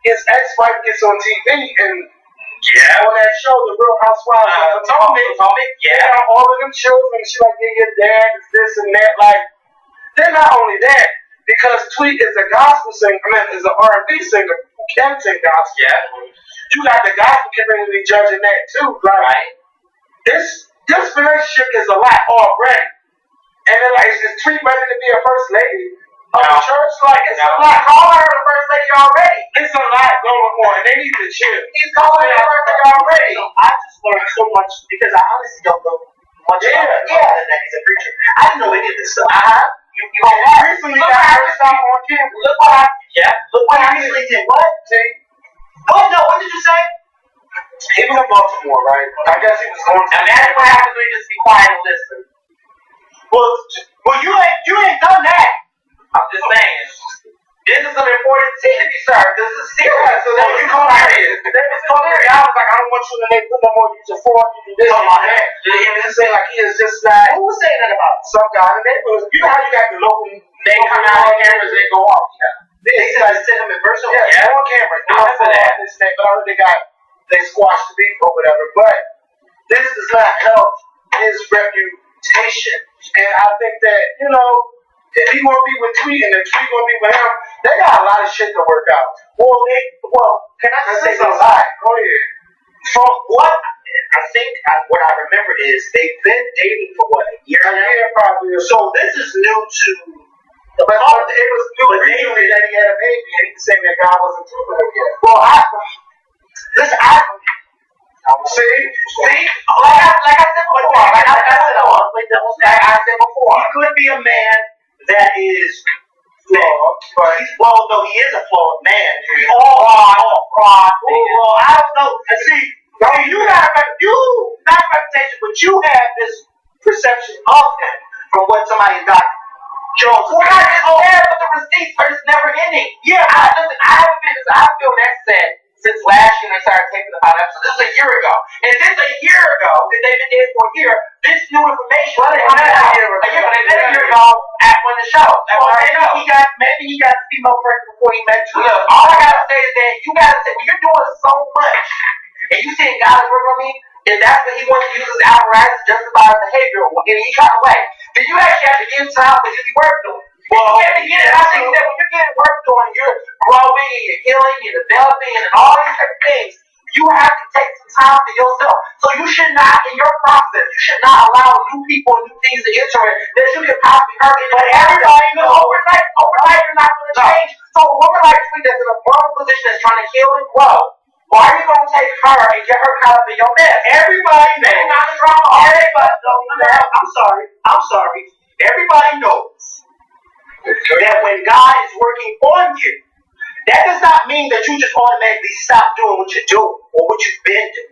his ex-wife gets on TV and on that show, The Real Housewives of Potomac. Yeah. All of them children, she like, yeah, your dad is this and that. Like, they're not only that, because Tweet is a gospel singer, is an R&B singer who can sing gospel. Yeah. You got the gospel community judging that too, Right. This relationship is a lot already. And then like, is Tweet ready to be a first lady of the church? Like, it's a lot. Call her the first lady already. It's a lot going on. They need to chill. He's calling her the first lady already. I just learned so much because I honestly don't know much about that he's a preacher. I didn't know any of this stuff. You recently got her stuff on camera. Look what I recently did. What? See? What did you say? He was in Baltimore, right? I guess he was going to. Imagine what happens when you just be quiet and listen. Well, you ain't done that. I'm just saying. This is some important tea to be served. This is serious. So then you call me. They was calling me. I was like, I don't want you to make no more use of form. You do this and that. And it's saying like he is just not. Who was saying that about Some guy in the neighborhood. You know how you got the local. They come out on cameras and they go off. They said I sent him in person. Yeah, on camera. I remember that. This and that, but I heard they squashed the beef or whatever. But this does not help his reputation. And I think that, If he gonna be with Tweet and then Tweet gonna be with him, they got a lot of shit to work out. Well, can I just say That's a this? lot. Go ahead. From what I think, what I remember is they've been dating for what, a year now? Yeah, probably. So this is new to. But it was new recently that he had a baby, and he's saying that God wasn't true for him yet. Well, See, like I said before, he could be a man that is flawed, but he is a flawed man. We all are flawed. Well, I don't know. See, you got not a reputation, but you have this perception of him from what somebody got. Jones. Well, I just but the receipts are just never ending. Yeah, I feel that's sad since last year they started taping the 5 episodes. This is a year ago. And since a year ago, that they've been dead for a year, this new information they've been a year ago at when the show. Maybe he got the female pregnant before he met you. Look, all I gotta say is that you gotta say when you're doing so much and you saying God is working on me, if that's what he wants to use his apparatus to justify his behavior in any kind of way, then you actually have to give time for you to be worked on. Well, I think that when you're getting worked on, you're growing and you're healing and developing and all these different things, you have to take some time for yourself. So you should not, in your process, you should not allow new people and new things to enter it that you can possibly hurt. But everybody knows overnight you're not going to change. So a woman like me that's in a vulnerable position that's trying to heal and grow, why are you going to take her and get her caught up in your mess? Everybody knows. Maybe not the drama. I'm sorry. Everybody knows that when God is working on you, that does not mean that you just automatically stop doing what you're doing or what you've been doing.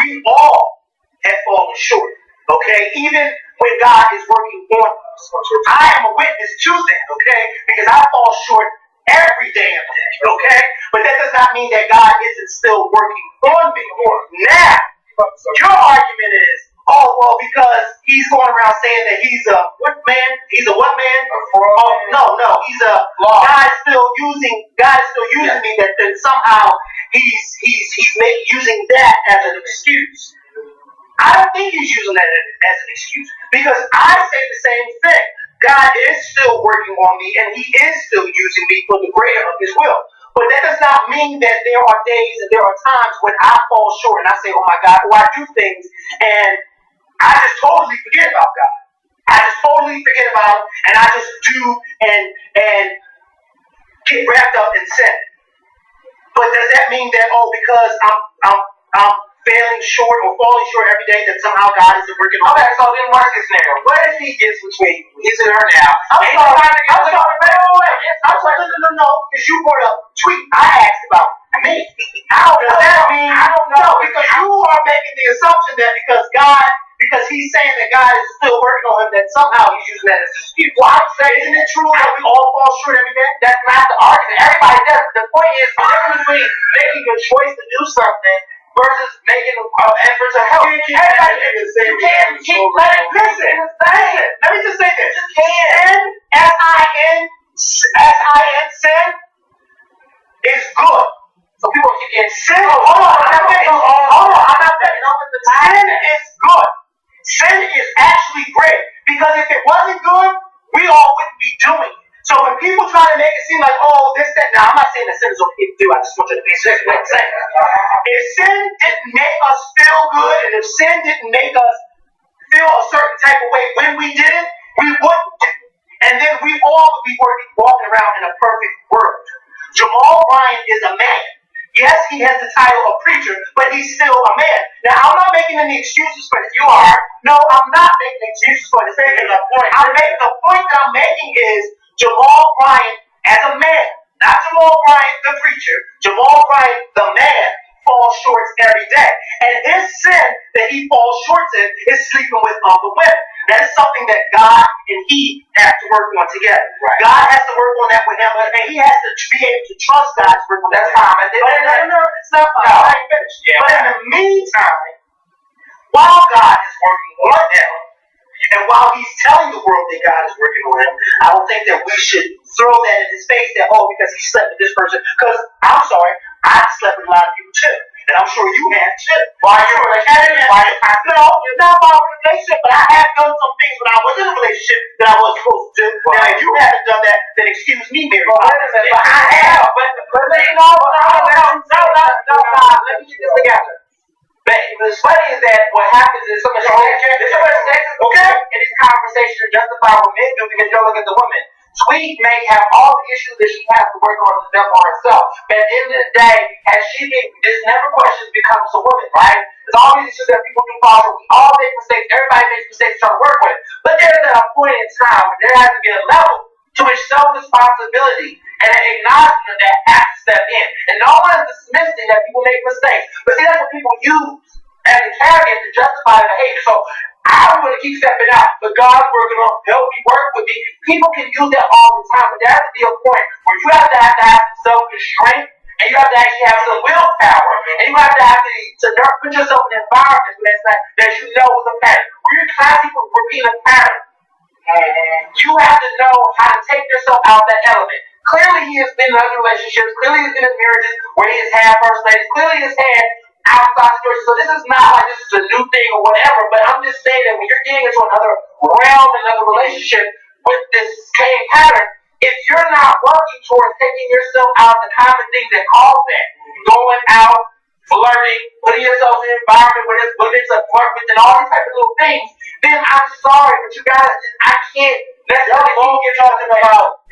We all have fallen short, okay? Even when God is working on us. I am a witness to that, okay? Because I fall short every damn day, okay? But that does not mean that God isn't still working on me. Now, your argument is, because he's going around saying that he's a what man? He's a what man? A fraud. Oh, no, he's a God is still using me that then somehow he's using that as an excuse. I don't think he's using that as an excuse because I say the same thing. God is still working on me and he is still using me for the greater of his will. But that does not mean that there are days and there are times when I fall short and I say, oh my God, I do things and I just totally forget about God. I just totally forget about him and I just do and get wrapped up in sin. But does that mean that, because I'm failing short or falling short every day that somehow God isn't working on me? Okay, so then what's this scenario? What if he gets between he's in her now? I'm sorry, no, because you brought up tweet. I asked about me. Does that mean? I don't know. No, because you are making the assumption that because he's saying that God is still working on him, that somehow he's using that as an excuse. Well, I'm saying, isn't it true that we all fall short every day? That's not the argument. Everybody does. The point is the difference between making a choice to do something versus making an effort to help. You can't keep letting listen. Let me just say this. Sin, S-I-N, sin is good. So people keep getting sin. Hold on, I'm not finished. Sin is good. Sin is actually great because if it wasn't good, we all wouldn't be doing it. So when people try to make it seem like, this, that, now I'm not saying that sin is okay to do. I just want you to be serious. What I'm saying. If sin didn't make us feel good, and if sin didn't make us feel a certain type of way when we did it, we wouldn't do it. And then we all would be walking around in a perfect world. Jamal Bryant is a man. Yes, he has the title of preacher, but he's still a man. Now, I'm not making any excuses for this. You are. No, I'm not making excuses for this. The point that I'm making is Jamal Bryant as a man, not Jamal Bryant the preacher, Jamal Bryant the man falls short every day. And his sin that he falls short in is sleeping with other women. That is something that God and he have to work on together. Right. God has to work on that with him, and he has to be able to trust God to work on that. That's fine. No, it's not fine. I ain't finished. Yeah, but in the meantime, while God is working on him, and while he's telling the world that God is working on him, I don't think that we should throw that in his face that, because he slept with this person. Because, I'm sorry, I slept with a lot of people too. And and I'm sure you have too. Why you in a relationship? No, not about a relationship, but I have done some things when I was in a relationship that I wasn't supposed to do. Now, if you haven't done that, then excuse me, Mary. But I have. But no, let me get this together. But what's funny is that what happens is so much sexism in these conversations to justify what men do because you look at the woman. Tweet may have all the issues that she has to work on herself. But at the end of the day, as she this never question becomes a woman, right? There's all these issues that people do false. We all make mistakes. Everybody makes mistakes to try to work with. But there's a point in time where there has to be a level to which self-responsibility and an acknowledgement that has to step in. And no one is dismissing that people make mistakes. But see, that's what people use as a caveat to justify their behavior. So I'm going to keep stepping out, but God's working on help me, work with me. People can use that all the time, but there has to be a point where you have to have some self-constraint, and you have to actually have some willpower, and you have to put yourself in environments that you know is a pattern. Where you're constantly repeating a pattern. You have to know how to take yourself out of that element. Clearly, he has been in other relationships. Clearly, he's been in marriages where he has had first ladies. Clearly, he's had outside situations. So this is not like this is a new thing or whatever. But I'm just saying that when you're getting into another realm, another relationship with this same pattern, if you're not working towards taking yourself out of the common things that cause that, going out, flirting, putting yourself in an environment where there's women to flirt with and all these type of little things, then I'm sorry, but you guys, I can't necessarily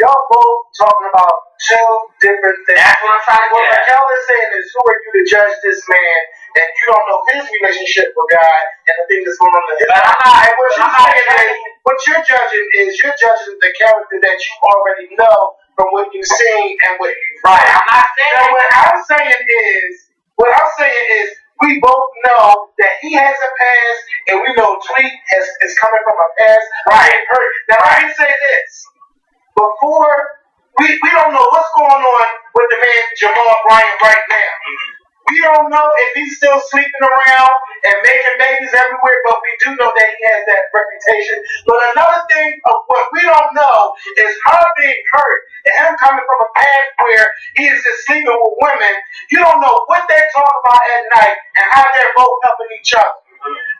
Y'all both talking about two different things. That's what I'm trying to What Raquel is saying is, who are you to judge this man, and you don't know his relationship with God and the things that's going on in his life. And what you're judging is, you're judging the character that you already know from what you've seen and what you've read. I'm not saying that. What I'm saying is, we both know that he has a past, and we know Tweet is coming from a past. Right. Now, let me say this. Before, we don't know what's going on with the man Jamal Bryant right now. We don't know if he's still sleeping around and making babies everywhere, but we do know that he has that reputation. But another thing of what we don't know is her being hurt and him coming from a path where he is just sleeping with women. You don't know what they talk about at night and how they're both helping each other.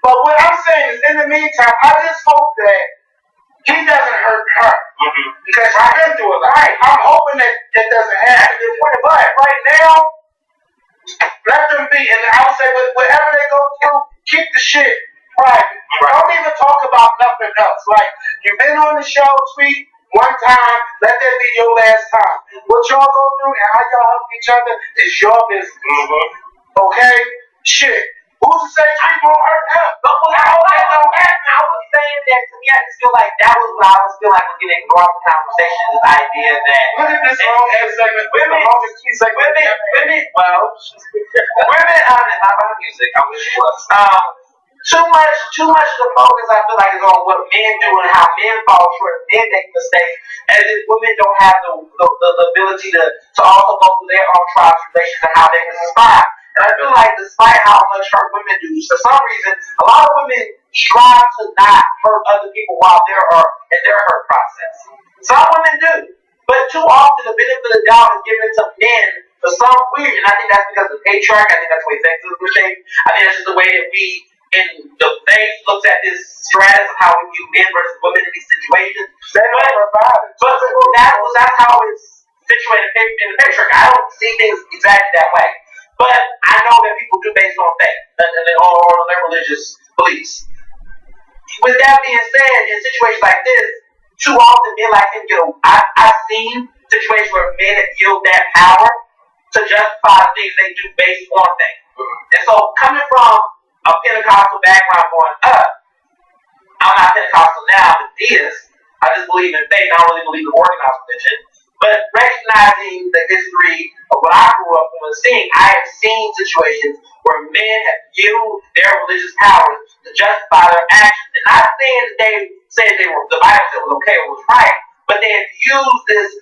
But what I'm saying is, in the meantime, I just hope that he doesn't hurt her. Because she's been through a lot. I'm hoping that that doesn't happen. But right now, let them be. And I would say, whatever they go through, keep the shit private. Don't even talk about nothing else. Like, you've been on the show, Tweet, one time, let that be your last time. What y'all go through and how y'all help each other is your business. Okay? Shit. Who's to say Tweet won't hurt him? But I was saying that to me, I just feel like that was what I was feeling like was getting ignored in the conversation. This idea that look at this long segment. Women, it's not about music. I wish it was. Too much of the focus I feel like is on what men do and how men fall short, men make mistakes, as if women don't have the ability to also go through their own trials, tribulations, and how they can survive. And I feel like despite how much hurt women do, for some reason, a lot of women strive to not hurt other people while they're in their hurt process. Some women do. But too often the benefit of the doubt is given to men for some weird, and I think that's because of the patriarchy. I think that's the way sexism was shaped. I think that's just the way that we, in the faith, looks at this stratus of how we view men versus women in these situations. But that's how it's situated in the patriarchy. I don't see things exactly that way. But I know that people do based on faith or their religious beliefs. With that being said, in situations like this, too often men like him I've seen situations where men have yielded that power to justify the things they do based on things. And so coming from a Pentecostal background growing up, I'm not Pentecostal now, but deist. I just believe in faith. I don't really believe in organized religion. But recognizing the history of what I grew up with seeing, I have seen situations where men have used their religious powers to justify their actions. And not saying that they said the Bible said it was okay or was right, but they have used this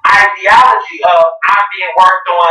ideology of I'm being worked on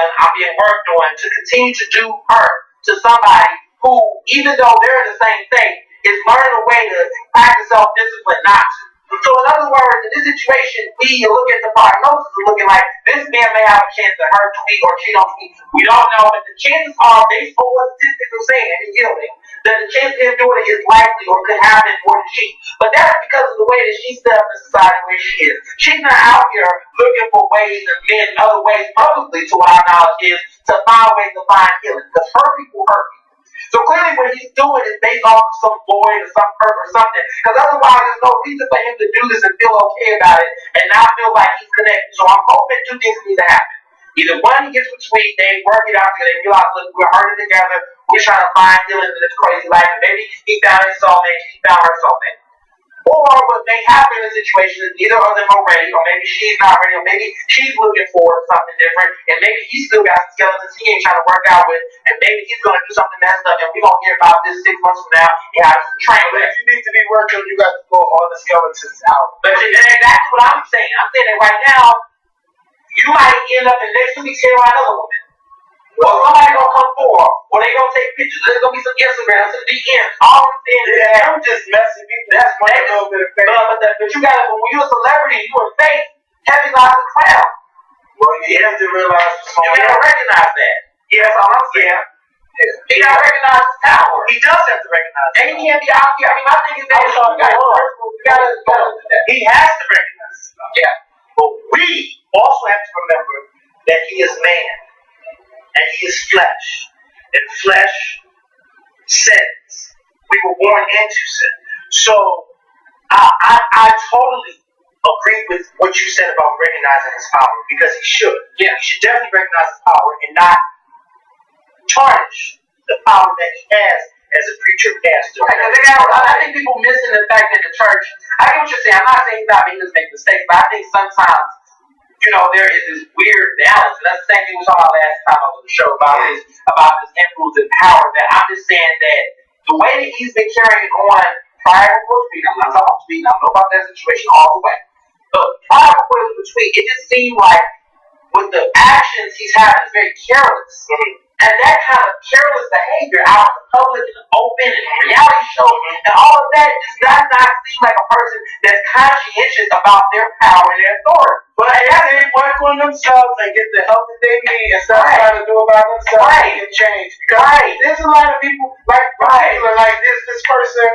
to continue to do hurt to somebody who, even though they're in the same faith, is learning a way to practice self-discipline not to. So in other words, in this situation, we look at the prognosis and looking like this man may have a chance to hurt tweet or cheat on tweet. We don't know, but the chances are, based on what statistics are saying and yielding, that the chance of him doing it is likely or could happen more than she. But that's because of the way that she's set up in society where she is. She's not out here looking for ways and men other ways publicly, to what our knowledge is, to find ways to find healing. Because her people hurt people. So clearly what he's doing is based off of some void or some hurt or something. Because otherwise there's no reason for him to do this and feel okay about it and not feel like he's connected. So I'm hoping two things need to happen. Either one, he gets with Tweet, they work it out together, they realize, look, we're hurting together, we're trying to find healing in this crazy life, and maybe he found his soulmate, she found her soulmate. Or what may happen in a situation is neither of them are ready, or maybe she's not ready, or maybe she's looking for something different, and maybe he's still got some skeletons he ain't trying to work out with, and maybe he's going to do something messed up, and we're going to hear about this 6 months from now. He has some training. But if you need to be working, you got to pull all the skeletons out. But that's exactly what I'm saying. I'm saying that right now, you might end up in next 2 weeks here on another woman. Or somebody gonna come forward, or they gonna take pictures. There's gonna be some Instagram, some DMs. All I'm saying is that I'm just messing people. That's my little bit of faith. But you gotta, when you're a celebrity, you in faith, heavy lies the crown. Well, you have to realize you gotta recognize that. Yeah, that's all I'm saying. He gotta recognize his power. He does have to recognize And he can't be out here. I mean, my thing is that you gotta do that. He has to recognize his power. Yeah. But we also have to remember that he is man. And he is flesh. And flesh sins. We were born into sin. So I totally agree with what you said about recognizing his power, because he should. Yeah, he should definitely recognize his power and not tarnish the power that he has as a preacher pastor. I think people missing the fact that the church, I get what you're saying. I'm not saying he's not making us make mistakes, but I think sometimes, you know, there is this weird balance, and that's the same thing we saw last time I was on the show about this influence and power. That I'm just saying that the way that he's been carrying on prior to Tweet, I'm not talking about Tweet, I don't know about that situation all the way, but prior to Tweet, it just seemed like with the actions he's having is very careless. And that kind of careless behavior out in the public and open and reality shows and all of that just does not seem like a person that's conscientious about their power and their authority. But if they work on themselves and get the help that they need and start trying to do about themselves, they can change. Because there's a lot of people like this person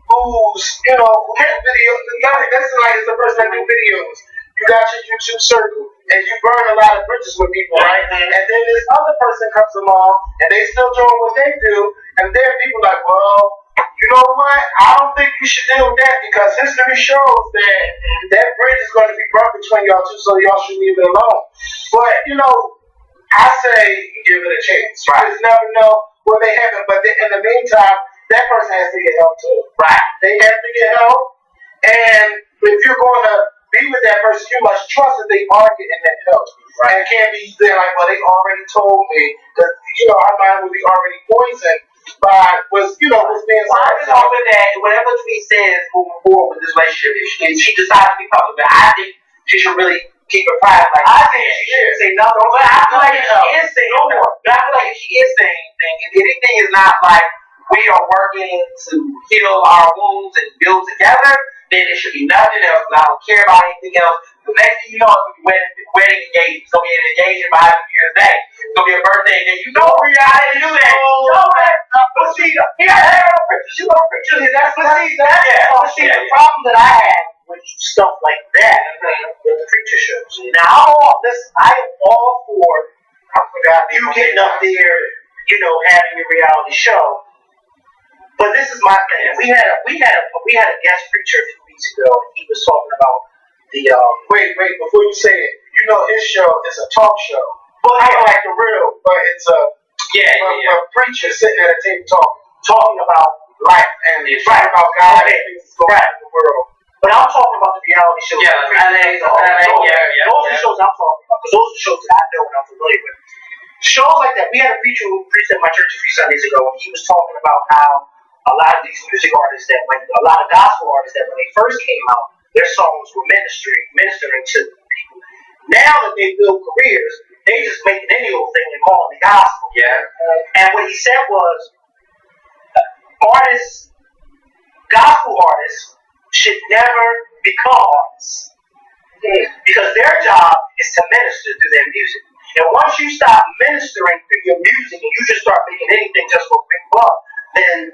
who's, you know, who has videos. This is like it's the person that do videos. You got your YouTube circle, and you burn a lot of bridges with people, right? And then this other person comes along, and they still doing what they do, and then people like, well, you know what? I don't think you should deal with that, because history shows that that bridge is going to be burnt between y'all two, so y'all should leave it alone. But, you know, I say give it a chance. Right? You just never know what they happen, but in the meantime, that person has to get help too. Right. They have to get help, and if you're going to be with that person, you must trust that they are getting that help. Right. And it can't be there like, well, they already told me, because, you know, our mind will be already poisoned by what's being said. I'm just hoping that whatever Tweet says moving forward with this relationship, if she decides to be public, but I think she should really keep it private. Like I think she shouldn't say nothing. But I feel like if she is saying anything, if anything is not like we are working to heal our wounds and build together, then it should be nothing else. I don't care about anything else. The next thing you know, it's going to be wedding engagement. It's going to be an engagement by the year's day. It's going to be a birthday engagement. You know where you're at to do that. You know that. But see, he got pictures. You want pictures. But see, the problem that I have with stuff like that, with the preacher shows. Now, I am all for you getting up there, you know, having a reality show. But this is my thing. We had a guest preacher a few weeks ago, and he was talking about the wait, before you say it, you know his show is a talk show. Well, not like the real, but it's a preacher sitting at a table talking about life and about God and things that's going on in the world. But I'm talking about the reality shows. Those are the shows I'm talking about, because those are the shows that I know and I'm familiar with. Shows like that. We had a preacher who preached at my church a few Sundays ago, and he was talking about how a lot of these music artists a lot of gospel artists that when they first came out, their songs were ministering to people. Now that they build careers, they just make any old thing and call it the gospel. Yeah. And what he said was, gospel artists should never because their job is to minister through their music. And once you stop ministering through your music and you just start making anything just for a quick buck, then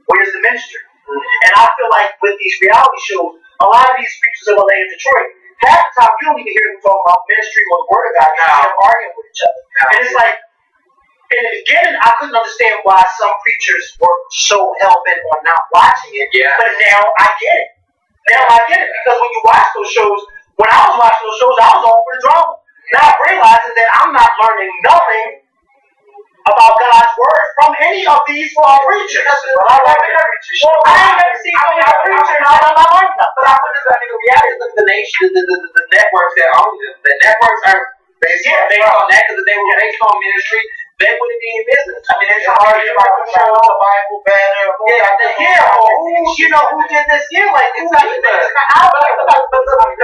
where's the ministry? And I feel like with these reality shows, a lot of these preachers in LA and Detroit, half the time you don't even hear them talk about ministry or the word of God. They're arguing with each other. And it's like, in the beginning, I couldn't understand why some preachers were so hell-bent on not watching it. Yeah. But now I get it. Because when you watch those shows, when I was watching those shows, I was all for the drama. Now I'm realizing that I'm not learning nothing about God's word from any of these preachers. I ain't never seen so many preachers. I'm not learning nothing. But I put this back in the reality. Look at the nation, the networks that own them. The networks are based on that because if they were based on ministry, they wouldn't be in business. I mean, it's hard to show the Bible banner. Who did this here? Like, it's not the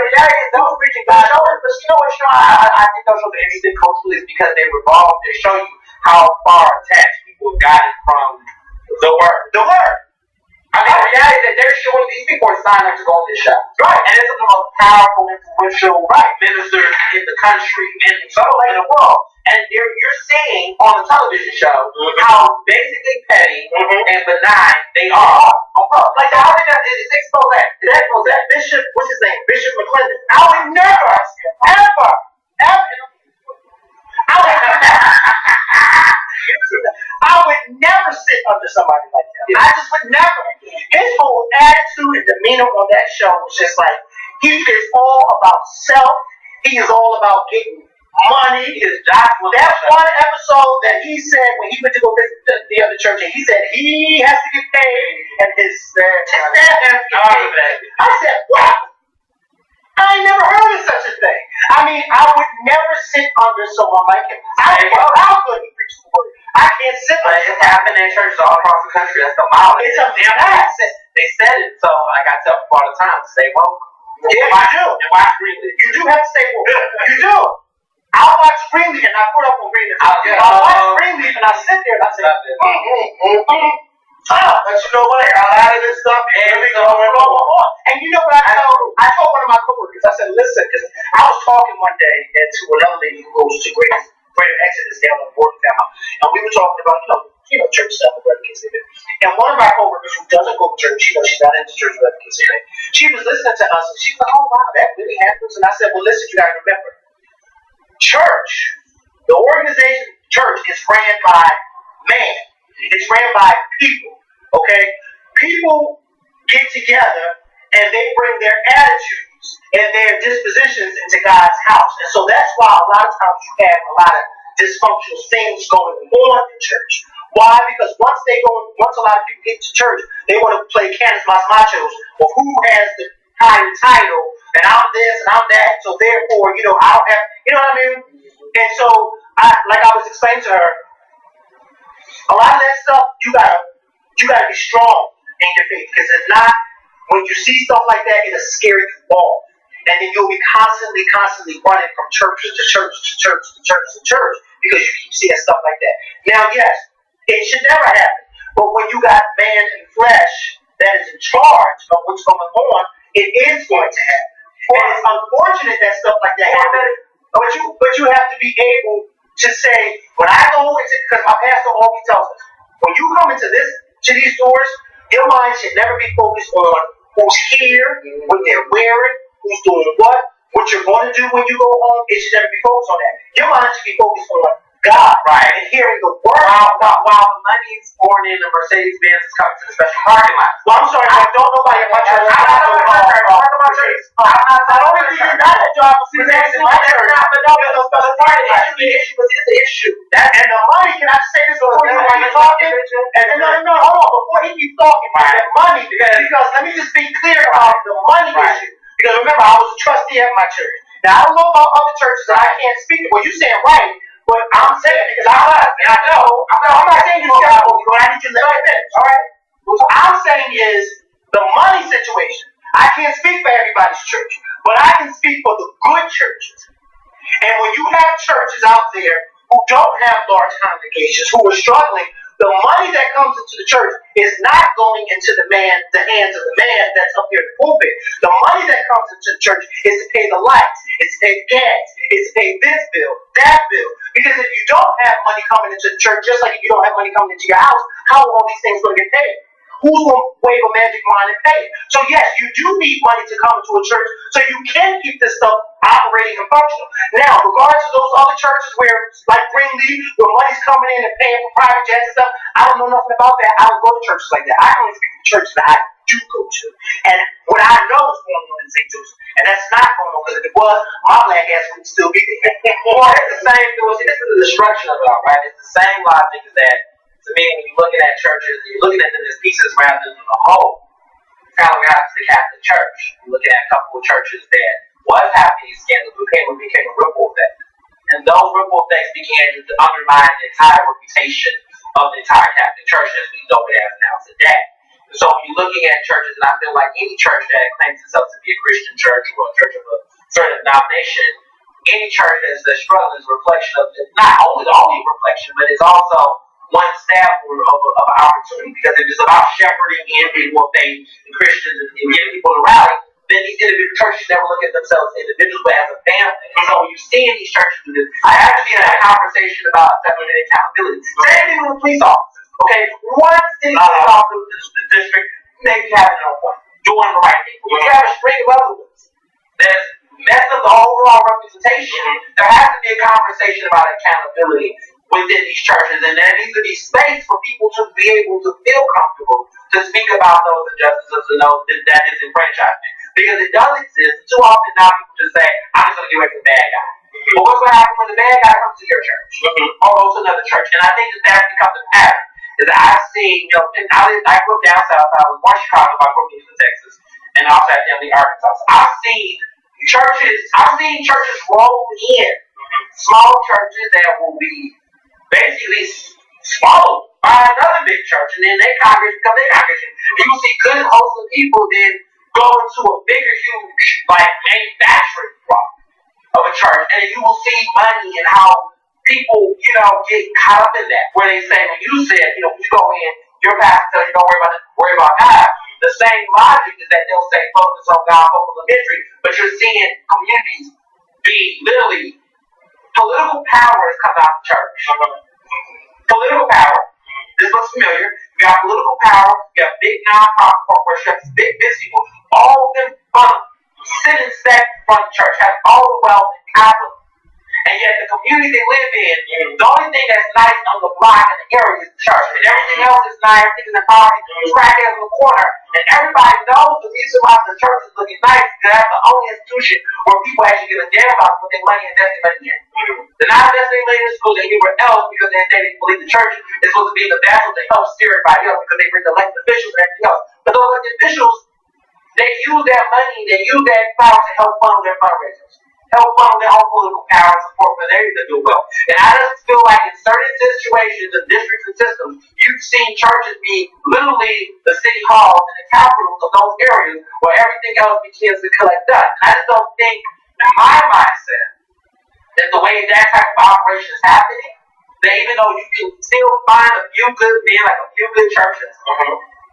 reality is those preaching God. I think those are the interesting culturally is because they revolve. They show you how far attached people have gotten from the word. I mean, the reality is that they're showing these people are signed up to go on this show. Right. And it's some of the most powerful, influential ministers in the country and in the world. And you're seeing on the television show how basically petty and benign they are. Like, how did that expose that? Did that expose that? Bishop, what's his name? Bishop McClendon. I would never, ever. I would never sit under somebody like that. I just would never. His whole attitude and demeanor on that show was just like, he is all about self. He is all about getting money. That's one episode that he said when he went to go visit the other church, and he said he has to get paid, and his staff has to get paid. I said, what? I ain't never heard of such a thing. I mean, I would never sit under someone like him. I don't care how good he preaches the word. I can't sit under him. It's happening in churches all across the country. That's the model. It's a mess. They said it, so I got to tell people all the time to stay woke. Yeah, you do. And watch Greenleaf. You do have to stay woke. You do. I'll watch Greenleaf and I put up on Greenleaf. I'll watch Greenleaf and I sit there and I say, but you know what? A lot of this stuff is really going on. And you know what I told one of my coworkers, I said, listen, because I was talking one day to another lady who goes to Greater Exodus down on Morgan Family, and we were talking about, church stuff and whatever kids did. And one of our coworkers who doesn't go to church, she's not into church, whatever kids did, she was listening to us and she was like, oh wow, that really happens. And I said, well listen, you gotta remember, church, the organization church is ran by man. It's ran by people. Okay? People get together and they bring their attitudes and their dispositions into God's house. And so that's why a lot of times you have a lot of dysfunctional things going on in church. Why? Because once a lot of people get to church, they want to play Canis Mas Machos or who has the higher title, and I'm this and I'm that, so therefore, I don't have, you know what I mean? And so, like I was explaining to her, a lot of that stuff, you gotta be strong in your faith, because if not, when you see stuff like that, it'll scare you off. And then you'll be constantly running from church to church to church to church to church because you keep seeing stuff like that. Now, yes, it should never happen. But when you got man and flesh that is in charge of what's going on, it is going to happen. And it's unfortunate that stuff like that happens. But you have to be able to say, when I go into, because my pastor always tells us, when you come into these doors, your mind should never be focused on who's here, what they're wearing, who's doing what you're going to do when you go home. It should never be focused on that. Your mind should be focused on God, right, and hearing the word. While the money is pouring in, the Mercedes-Benz is coming to the special parking lot. Well, I'm sorry, I don't know about your church. I don't think you got that job for 6 days in my church. The issue was the issue. And the money, can I say this before you keep talking? No, hold on, before he keeps talking, the money, because let me just be clear about the money issue. Because remember, I was a trustee at my church. Now, I don't know about other churches that I can't speak to. Well, you're saying right. But I'm saying, because I'm not saying you got to, but I need you to let me finish, all right? What I'm saying is the money situation. I can't speak for everybody's church, but I can speak for the good churches. And when you have churches out there who don't have large congregations, who are struggling, The money that comes into the church is not going into the hands of the man that's up here in the pulpit. The money that comes into the church is to pay the lights, it's to pay the gas, it's to pay this bill, that bill. Because if you don't have money coming into the church, just like if you don't have money coming into your house, how are all these things going to get paid? Who's going to wave a magic wand and pay? So yes, you do need money to come into a church so you can keep this stuff operating and functional. Now, regards to those other churches where, like Greenleaf, where money's coming in and paying for private jets and stuff, I don't know nothing about that. I don't go to churches like that. I only speak to churches that I do go to. And what I know is going on in St. Joseph, and that's not going on, because if it was, my black ass would still be there. Well, it's the same. See, this is the destruction of it all, right? It's the same logic that, to me, when you're looking at churches, you're looking at them as pieces rather than a whole. Kind of got to the Catholic Church. You're looking at a couple of churches that was having these scandals, became a ripple effect. And those ripple effects began to undermine the entire reputation of the entire Catholic Church as we know it as now today. So when you're looking at churches, and I feel like any church that claims itself to be a Christian church or a church of a certain denomination, any church that's struggling is a reflection of, not only the only reflection, but it's also one step of an opportunity, because if it's about shepherding in people of faith and Christians and getting people to rally, then these individual churches never look at themselves individually but as a family. And so when you see in these churches do this, I have to be in a conversation about acceptability and accountability. Same thing with police officers. Okay, one city police officer in the district maybe having it on point, doing the right thing. But when you have a string of other ones that's messing up the overall representation, there has to be a conversation about accountability within these churches, and there needs to be space for people to be able to feel comfortable to speak about those injustices and those that disenfranchisement. Because it does exist. Too often now people just say, I'm just going to get away from the bad guy. But what's going to happen when the bad guy comes to your church? Or goes to another church? And I think that becomes a pattern. Is that I've seen, and I grew up down south, I was born in Chicago, but I grew up in Texas, and also had family in Arkansas. So I've seen churches roll in, small churches that will be basically swallowed by another big church, and then they congregate become their congregation. You will see good wholesome people then go into a bigger, huge, like manufacturing block of a church, and you will see money and how people, get caught up in that. Where they say, when you said, when you go in, your pastor tells you don't worry about God. The same logic is that they'll say focus on God, focus on ministry, but you're seeing communities be literally political power has come out of the church. Political power. This looks familiar. You got political power. You have big non-profit corporations, big business people. All of them sit and stack in front of the church, have all the wealth and capital. And yet the community they live in, the only thing that's nice on the block in the area is the church. And everything else is nice, things in the poverty, crackheads in the corner. And everybody knows the reason why the church is looking nice, because that's the only institution where people actually give a damn about putting money and investing money in. They're not investing money in schools anywhere else, because they believe the church is supposed to be the vessel to help steer everybody else, because they bring elected officials and everything else. But those elected officials, they use that money, they use that power to help fund their fundraisers, help fund their own political power and support for their to do well. And I just feel like in certain situations and districts and systems, you've seen churches be literally the city halls and the capitals of those areas where everything else begins to collect dust. And I just don't think, in my mindset, that the way that type of operation is happening, that even though you can still find a few good men, like a few good churches,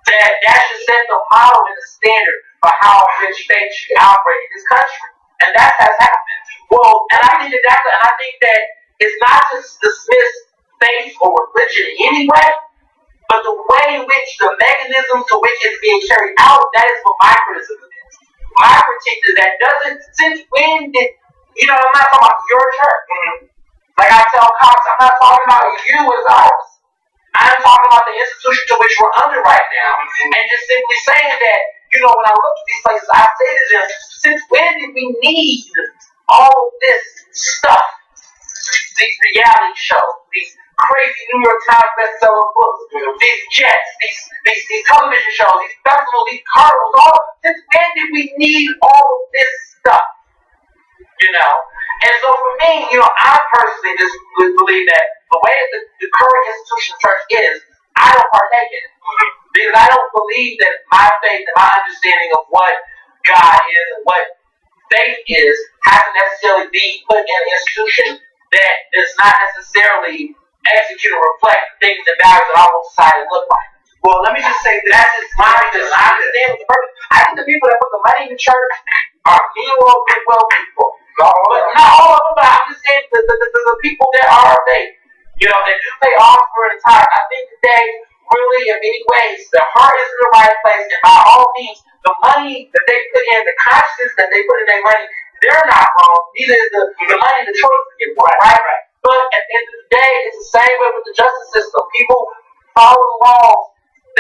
that should set the model and the standard for how rich faith should operate in this country. And that has happened. Well, and I think that it's not to dismiss faith or religion in any way, but the way in which the mechanism to which it's being carried out, that is what my criticism is. My critique is that since when did, I'm not talking about your church. Like I tell Cox, I'm not talking about you as ours. I'm talking about the institution to which we're under right now. And just simply saying that, when I look at these places, I say to them, since when did we need all of this stuff? These reality shows, these crazy New York Times bestseller books, these jets, these television shows, these festivals, these carnivals, since when did we need all of this stuff? And so for me, I personally just believe that the way the current institution of church is, I don't partake in it. Because I don't believe that my faith and my understanding of what God is and what faith is has to necessarily be put in an institution that does not necessarily execute or reflect the things and values that I want society to look like. Well, let me just say that's just my business. I understand the purpose. I think the people that put the money in the church are well people. But not all of them, but I'm just saying the people that are they. You know, they do pay off for the time. I think that they really, in many ways, their heart is in the right place, and by all means, the money that they put in, the conscience that they put in their money, they're not wrong. Neither is the money, the choice to get right. But at the end of the day, it's the same way with the justice system. People follow the laws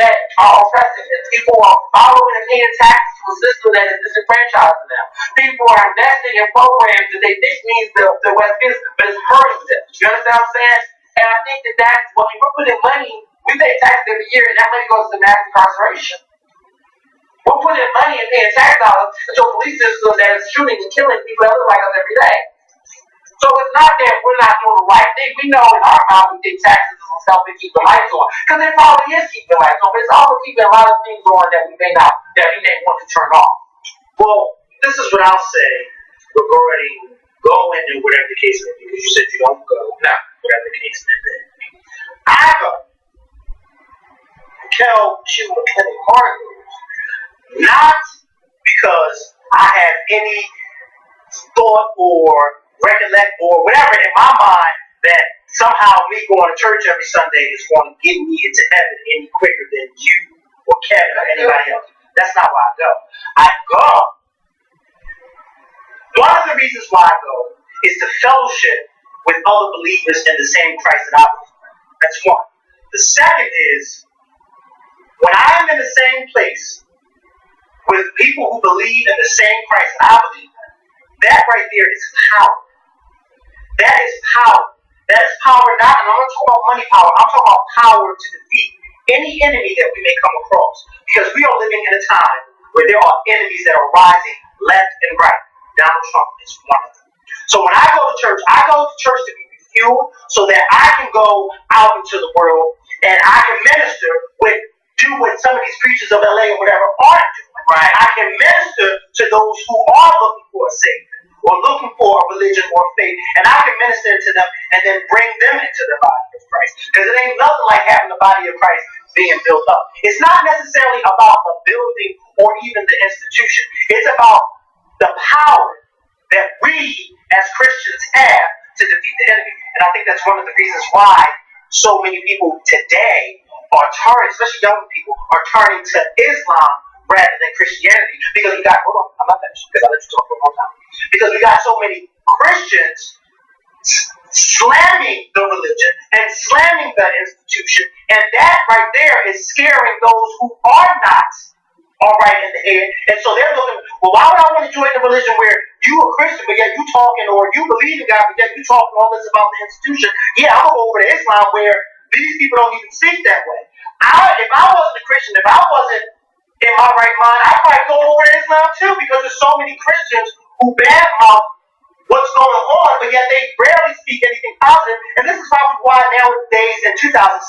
that are oppressive, and people are following and paying taxes to a system that is disenfranchising them. People are investing in programs that they think means the West business, but it's hurting them. You understand what I'm saying? And I think that's when we're putting money, we pay taxes every year, and that money goes to mass incarceration. We're putting money and paying tax dollars into a police system that is shooting and killing people that look like us every day. So it's not that we're not doing the right thing. We know in our mind we think taxes is help to keep the lights on. Because it probably is keeping the lights on, but it's also keeping a lot of things on that we may want to turn off. Well, this is what I'll say regarding going and whatever the case may be, because you said you don't go. No, whatever the case may be. I go. Kel Q McKinney Martin goes. Not because I have any thought or recollect or whatever in my mind that somehow me going to church every Sunday is going to get me into heaven any quicker than you or Kevin or anybody else. That's not why I go. I go. One of the reasons why I go is to fellowship with other believers in the same Christ that I believe in. That's one. The second is, when I am in the same place with people who believe in the same Christ that I believe in, that right there is power. That is power. That is power not, and I'm not talking about money power, I'm talking about power to defeat any enemy that we may come across. Because we are living in a time where there are enemies that are rising left and right. Donald Trump is one of them. So when I go to church to be refueled so that I can go out into the world and I can minister do what some of these preachers of LA or whatever aren't doing. Right? I can minister to those who are looking for a Savior or looking for a religion or a faith, and I can minister to them and then bring them into the body of Christ. Because it ain't nothing like having the body of Christ being built up. It's not necessarily about the building or even the institution. It's about the power that we as Christians have to defeat the enemy. And I think that's one of the reasons why so many people today are turning, especially young people, are turning to Islam rather than Christianity. Because we got, hold on, I'm not finished because I let you talk for a long time. Because we got so many Christians slamming the religion and slamming the institution, and that right there is scaring those who are not all right in the head. And so they're looking, well, why would I want to join a religion where you a Christian, but yet you talking, or you believe in God, but yet you talking all this about the institution? Yeah, I'm going to go over to Islam where these people don't even think that way. If I wasn't a Christian, if I wasn't in my right mind, I'd probably go over to Islam too, because there's so many Christians who badmouth what's going on, but yet they rarely speak anything positive. And this is probably why nowadays in 2016,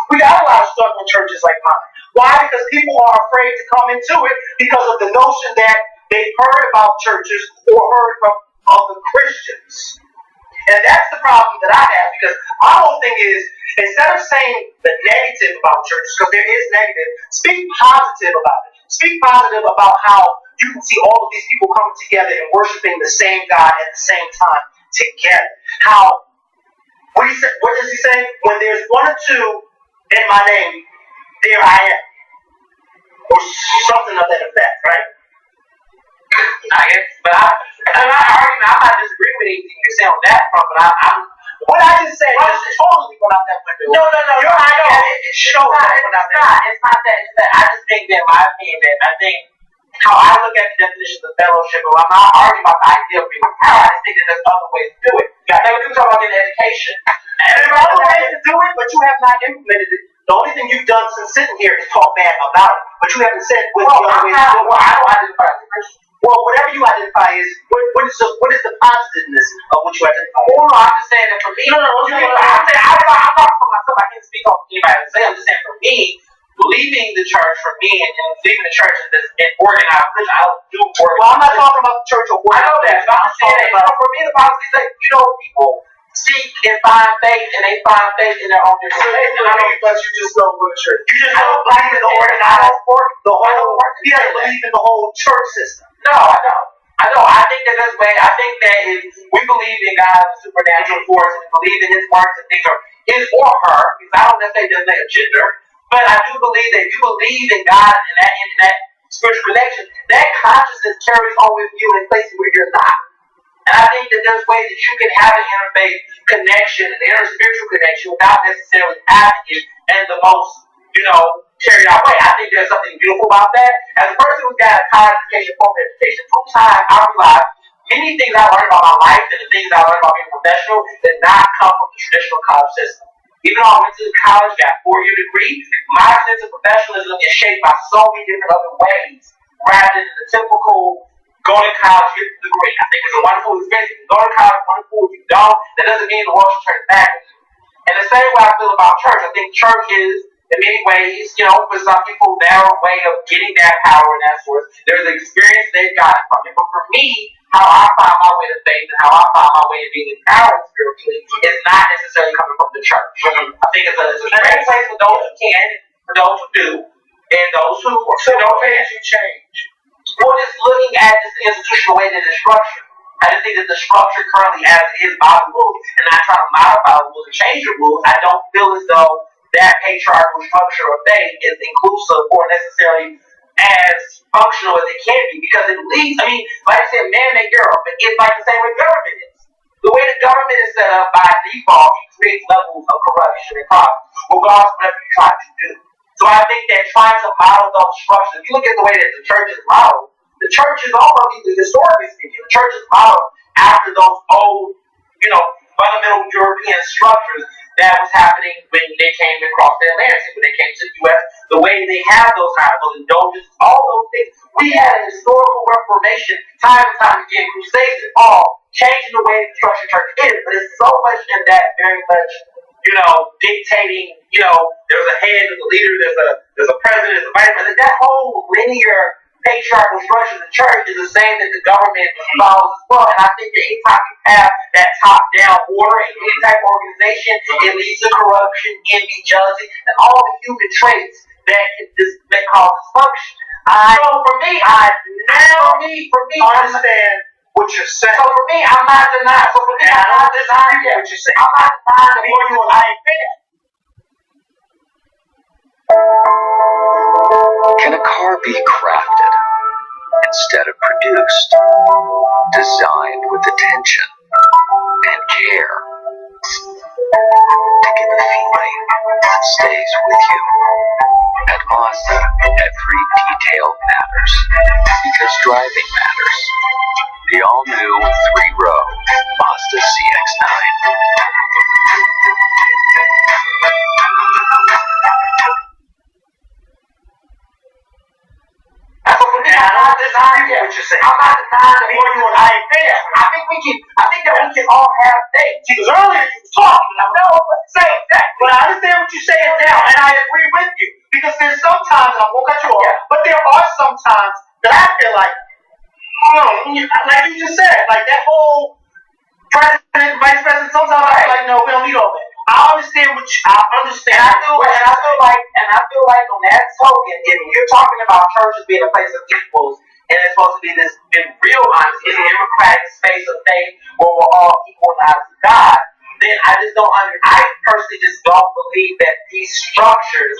we got a lot of struggling churches like mine. Why? Because people are afraid to come into it because of the notion that they've heard about churches or heard from other Christians. And that's the problem that I have, because my whole thing is, instead of saying the negative about churches, because there is negative, speak positive about it. Speak positive about how you can see all of these people coming together and worshiping the same God at the same time together. What does he say? When there's one or two in my name, there I am. Or something of that effect, right? I guess, but I'm not disagreeing with anything you're saying on that front, but what I just said just totally went out that window. No. Your idea, it shows that went out that window. It's not that. I just think that, in my opinion, that I think how I look at the definition of fellowship, I'm not arguing about the idea of being a power. I just think that there's other ways to do it. They were talking about getting education. And there's other ways to do it, but you have not implemented it. The only thing you've done since sitting here is talk bad about it. But you haven't said what the other ways to do it. I don't identify as a Christian. Well, whatever you identify is, what is the positiveness of what you identify? No, I'm just saying that for me. No. I'm not for myself. I can't speak on anybody else. I'm just saying for me, leaving the church for me and leaving the church and organized religion, I don't do organized. Well, I'm not talking about the church or organized. I know that, but I'm saying that for me, the policy is like, people seek and find faith, and they find faith in their own different ways. And I don't, But you just don't go to church. You just don't believe in the organized, you don't believe in the whole church system. No, I don't. I think that this way. I think that if we believe in God's supernatural force and believe in His works and things, or his or her, because I don't necessarily doesn't make a gender, but I do believe that if you believe in God and that spiritual connection, that consciousness carries on with you in places where you're not. And I think that there's ways that you can have an interfaith connection, an interspiritual connection, without necessarily having it in the most, carried out way. I think there's something beautiful about that. As a person who's got a college education, formal education, from time I realized many things I learned about my life and the things I learned about being a professional did not come from the traditional college system. Even though I went to college, got a 4-year degree, my sense of professionalism is shaped by so many different other ways, rather than the typical go to college, get the degree. I think it's a wonderful experience. You can go to college, wonderful. If you don't, that doesn't mean the world should turn back on you. And the same way I feel about church. I think church is, in many ways, for some people, their way of getting that power and that source. There's an experience they've gotten from it. But for me, how I find my way to faith and how I find my way to being empowered spiritually is not necessarily coming from the church. I think it's a great place for those who can, for those who do, and those who don't. You change. Well, just looking at this institutional way that it's structured. I just think that the structure currently as it is by the rules, and not trying to modify the rules and change the rules, I don't feel as though that patriarchal structure of faith is inclusive or necessarily as functional as it can be, because it leads, like I said, man make error, but it's like the same way government is. The way the government is set up by default, it creates levels of corruption and problems, regardless of whatever you try to do. So I think that trying to model those structures, if you look at the way that the church is modeled, the church is almost, historically speaking, the church is modeled after those old, fundamental European structures that was happening when they came across the Atlantic, when they came to the U.S., the way they have those indulgences, all those things. We had a historical reformation, time and time again, crusades and all, changing the way the structure church is, but it's so much in that very much, dictating, there's a head, there's a leader, there's a president, there's a vice president. That whole linear patriarchal structure of the church is the same that the government follows as well. And I think that anytime you have that top-down order in any type of organization, it leads to corruption, envy, jealousy, and all the human traits that cause dysfunction. So for me, I understand what you're saying. So for me, I'm not denying. So for me, I'm not denying what you're saying. I'm not denying what you're saying. I ain't fair. Can a car be crafted instead of produced, designed with attention and care to give a feeling that stays with you? At Mazda, every detail matters because driving matters. The all-new 3-row Mazda CX-9. What you're saying. I'm not denying that I ain't fair. I think that we can all have faith. Because earlier you were talking, and I know what to say exactly. But I understand what you're saying now, and I agree with you. Because there's sometimes, and I won't cut you off, but there are some times that I feel like, like you just said, like that whole president, vice president, sometimes I feel like, no, we don't need all that. I understand what you, I understand. And I feel like on that slogan, if you're talking about churches being a place of equals, and it's supposed to be this, in real honesty, democratic space of faith where we're all equalized to God, then I personally just don't believe that these structures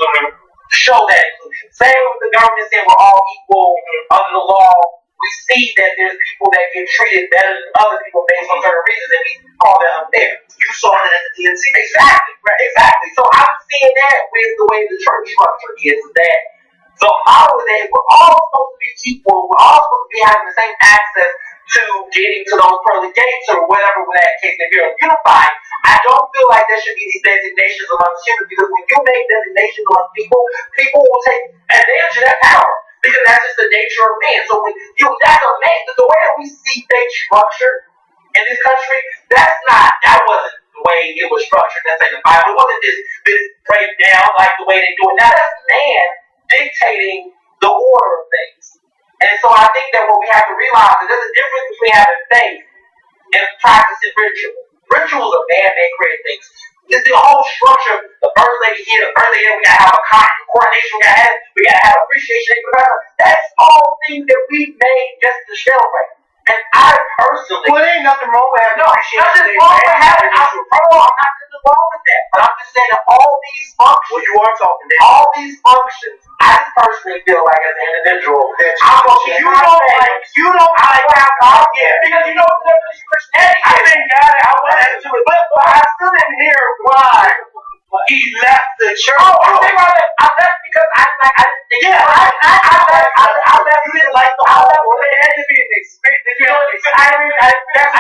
show that inclusion. Same with the government saying we're all equal under the law. We see that there's people that get treated better than other people based on certain reasons, and we call that unfair. You saw it at the DNC. Exactly, right, exactly. So I'm seeing that with the way the church structure is that the model that we're all supposed to be equal, we're all supposed to be having the same access to getting to those pearly gates or whatever that case may be, or unifying. I don't feel like there should be these designations amongst humans, because when you make designations among people, people will take advantage of that power. Because that's just the nature of man. So when that's a man, the way that we see things structured in this country, that wasn't the way it was structured. That's in the Bible. It wasn't this breakdown like the way they do it now. That's man dictating the order of things. And so I think that what we have to realize is there's a difference between having faith and practicing ritual. Rituals are man-made created things. It's the whole structure. The first lady here, the first lady here, we gotta have a coronation, we gotta have appreciation. That's all things that we made just to celebrate. And I personally, Well, there ain't nothing wrong with having appreciation. nothing wrong with having. I'm not nothing wrong with that. But I'm just saying that all these functions. Well, you are talking that. All these functions, I just personally feel like as an individual, I'm gonna keep my faith. You don't like how Because you know the definition of Christianity. I didn't got it. I went into it, but I still didn't hear why he left the church. Oh, I think I left because I didn't think. Yeah, I left. You didn't like the whole. Well, it had to be an experience. I experienced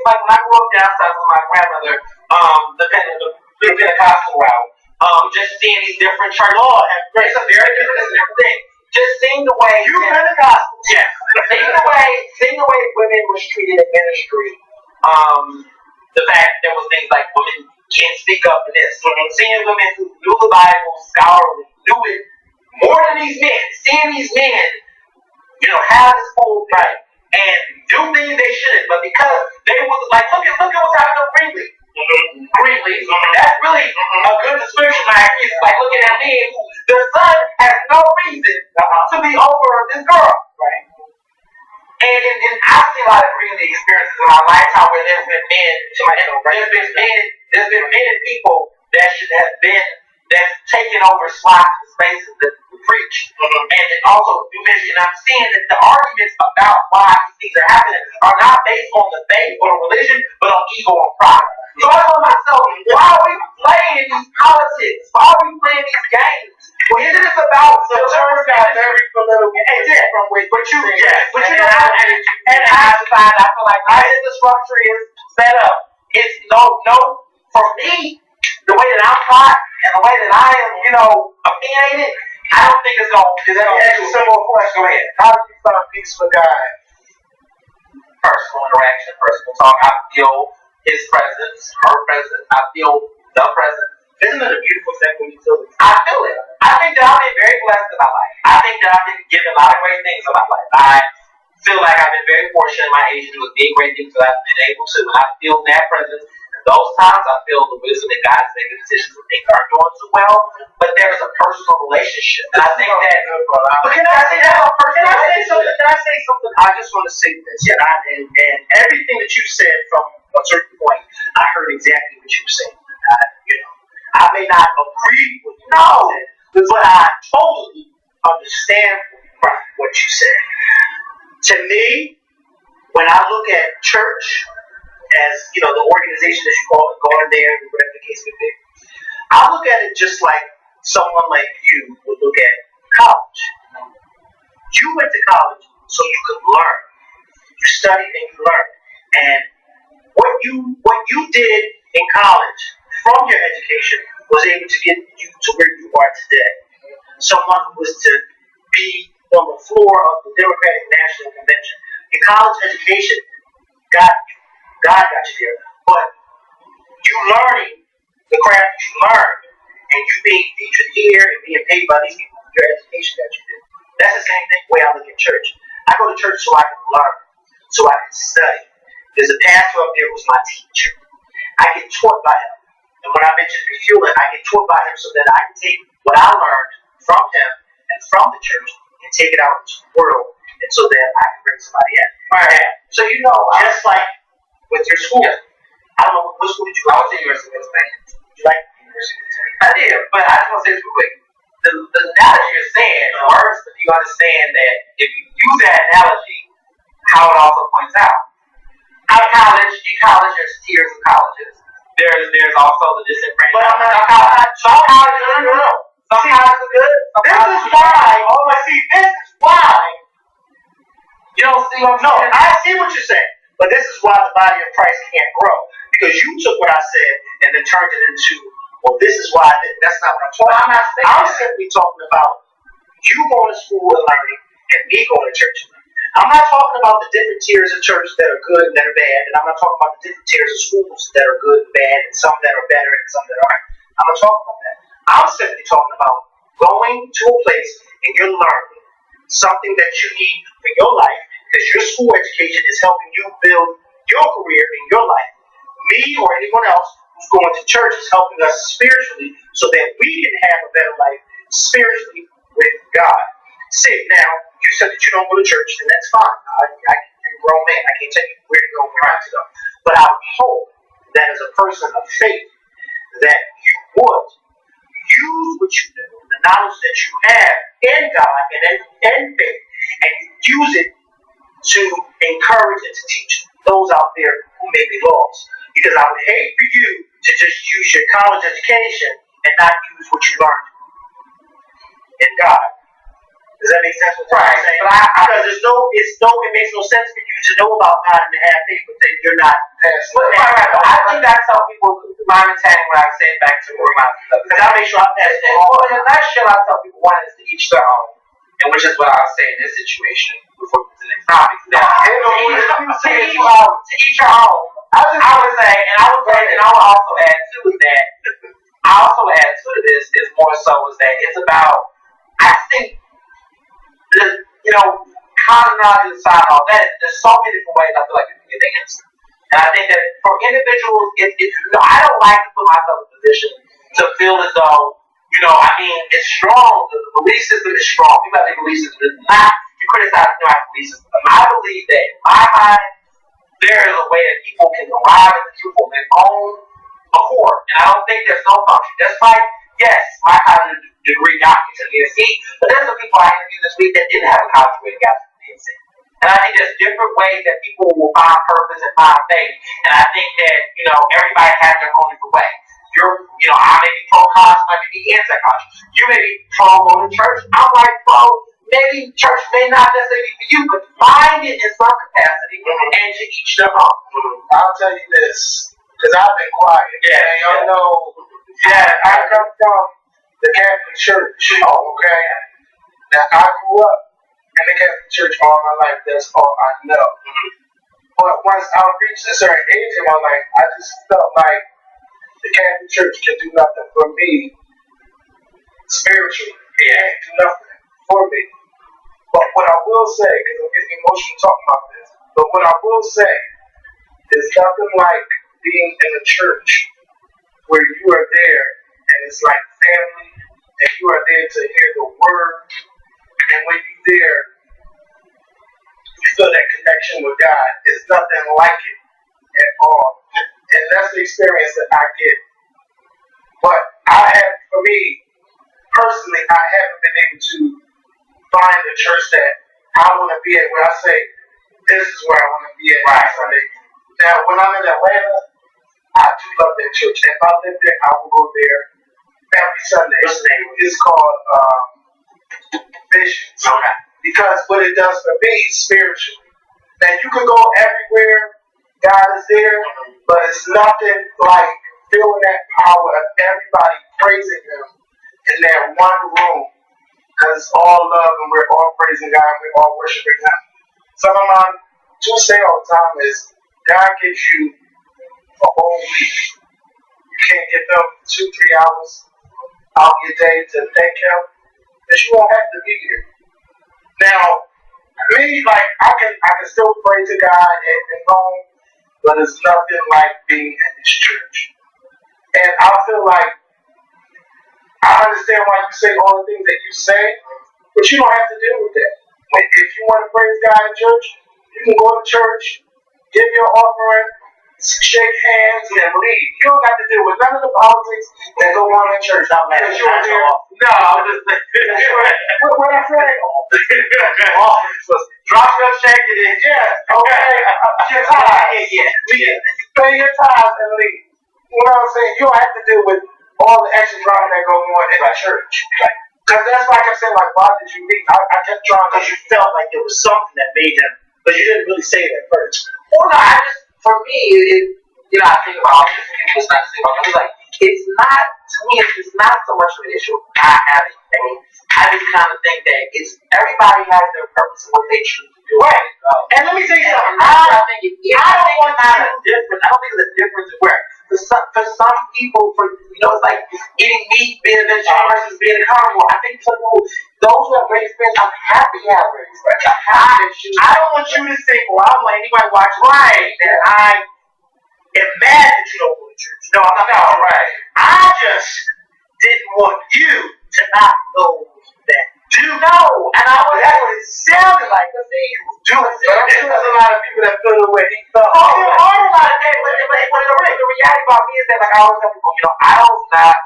like when I grew up downstairs with my grandmother, the Pentecostal route, just seeing these different churches. It's a very different thing. Just seeing the way Pentecostal. Yeah. Seeing the way women was treated in ministry. The fact there was things like women can't speak up in this. Seeing women who knew the Bible, scholarly, knew it more than these men. Seeing these men, have this full right and do things they shouldn't, but because they was like, look at what's happening to Greenleaf. Greenleaf. That's really a good description. It's like looking at me, who the son has no reason to be over this girl. Right. And I've seen a lot of Greenleaf experiences in my lifetime where there's been men, there's been men and people that should have been that's taken over slots and spaces that we preach. And also do ministry. And I'm seeing that the arguments about why these things are happening are not based on the faith or religion, but on ego and pride. So I told myself, why are we playing these politics? Why are we playing these games? Well, isn't this about The church got very political. It did. But you know, and I feel like the structure is set up. It's no for me, the way that I'm taught and the way that I am, opinionated, I don't think it's gonna. Let me ask you some more questions. Go ahead. How do you find peace with God? Personal interaction, personal talk. I feel his presence, her presence. I feel the presence. Isn't it a beautiful thing when you feel it? I feel it. I think that I've been very blessed in my life. I think that I've been given a lot of great things in my life. I feel like I've been very fortunate in my age to do big great things that I've been able to. And I feel that presence. And those times I feel the wisdom that God's making decisions when things aren't going so well. But there's a personal relationship. And I think that. But can I say something? I just want to say this. And everything that you said from a certain point, I heard exactly what you were saying. I may not agree with you, but I totally understand what you said. To me, when I look at church as, the organization that you call it, going there, whatever the case may be, I look at it just like someone like you would look at college. You went to college so you could learn. You studied and you learned. And what you did in college from your education was able to get you to where you are today. Someone who was to be on the floor of the Democratic National Convention. Your college education got you. God got you there. But you learning the craft that you learned and you being featured here and being paid by these people for your education that you did. That's the same thing way I look at church. I go to church so I can learn, so I can study. There's a pastor up there who's my teacher. I get taught by him. And when I mentioned refueling, I get taught by him so that I can take what I learned from him and from the church and take it out into the world, and so that I can bring somebody in. Right. So just like with your school, I don't know what school did you go to? I was at University of Pennsylvania. You like University of Pennsylvania? I did, but I just want to say this real quick. The analogy you're saying works if you understand that if you use that analogy, how it also points out. In college, there's tiers of colleges. There's also the disenfranchised. But I'm not. Some colleges are good. Some colleges are good. This is why. You don't see what I'm No, saying? I see what you're saying. But this is why the body of Christ can't grow. Because you took what I said and then turned it into, well, this is why that's not what I'm talking about. I'm simply talking about you going to school and learning and me going to church and learning. I'm not talking about the different tiers of church that are good and that are bad, and I'm not talking about the different tiers of schools that are good and bad, and some that are better and some that aren't. I'm not talking about that. I'm simply talking about going to a place and you're learning something that you need for your life, because your school education is helping you build your career in your life. Me or anyone else who's going to church is helping us spiritually so that we can have a better life spiritually with God. Sid, now, you said that you don't go to church, and that's fine. You're a grown man. I can't tell you where to go, where not to go. But I would hope that as a person of faith, that you would use what you know, the knowledge that you have in God and faith, and you use it to encourage and to teach those out there who may be lost. Because I would hate for you to just use your college education and not use what you learned in God. Does that make sense? What I'm saying? Because it makes no sense for you to know about God and to have faith, but then you're not passing. Right. I think I tell people my mentality when I say back to remind them. Because I make sure I'm passing. Well, in a nutshell, I tell people one is to each their own, and which is what I would say in this situation before we get to the next topic. To each your own. I would say, and I would also add to that. I also add to this is more so is that it's about. I think. Common knowledge aside, all that, there's so many different ways I feel like you can get the answer. And I think that for individuals, I don't like to put myself in a position to feel as though, it's strong. The belief system is strong. People have the belief system is not to criticize my belief system. I believe that in my mind, there is a way that people can arrive at the truth on their own accord. And I don't think there's no function. That's like, yes, my college degree got me to the DNC, but there's some people I interviewed this week that didn't have a college degree and got to the DNC. And I think there's different ways that people will find purpose and find faith. And I think that, everybody has their own different way. I may be pro-college, I may be anti-college. You may be pro-going to church. I'm like, maybe church may not necessarily be for you, but find it in some capacity and to each their own. I'll tell you this, because I've been quiet. Yeah. And y'all know, I come from the Catholic Church. Okay? Now, I grew up in the Catholic Church all my life. That's all I know. But once I reached a certain age in my life, I just felt like the Catholic Church can do nothing for me spiritually. It can't do nothing for me. But what I will say, because I'm getting emotional talking about this, but what I will say is nothing like being in a church where you are there and it's like family and you are there to hear the word, and when you're there you feel that connection with God. It's nothing like it at all. And that's the experience that I get. But for me personally, I haven't been able to find a church that I want to be at where I say, this is where I want to be at on Sunday. Now, when I'm in Atlanta, I do love that church. If I live there, I will go there every Sunday. It's called Visions. Okay. Because what it does for me spiritually. Now, you can go everywhere, God is there, but it's nothing like feeling that power of everybody praising Him in that one room. Because it's all love and we're all praising God and we're all worshiping Him. Something I do say all the time is God gives you a whole week. You can't get them 2-3 hours out your day to thank Him, because you won't have to be here. Now, me, I can still pray to God at home, but it's nothing like being at this church. And I feel like I understand why you say all the things that you say, but you don't have to deal with that. If you want to praise God in church, you can go to church, give your offering, shake hands, and leave. You don't have to deal with none of the politics that go on in church. I'm not sure. No, I'm just what I say? Drop your shake it in. Yes, okay. Your tithes. Pay your tithes and leave. You know what I'm saying? You don't have to deal with all the extra drama that go on in the church. Because that's why I kept saying, why did you leave? I kept trying, Because you felt like there was something that made him, but you didn't really say it at first. Well, no, for me, I think about all different people it's not to say about it. Like, it's not, to me, it's not so much of an issue of not having faith. I just kind of think that everybody has their purpose and what they choose to do. Right. And let me tell you something. I don't think it's a difference. I don't think it's a difference where for some people, it's like eating meat being a vegetarian versus being a carnivore. I think some people, those who have great experience, I'm happy to have great experience. I don't want you to think, or I don't want anybody watching that I am mad that you don't go to church. No, I'm not. Right. I just didn't want you to not know that. Do know, and that's what it sounded like. Because they do it. But I'm sure there's a lot of people that feel the way he felt. Oh, there are a lot of things, but the reality about me is that, like I always tell people, I don't knock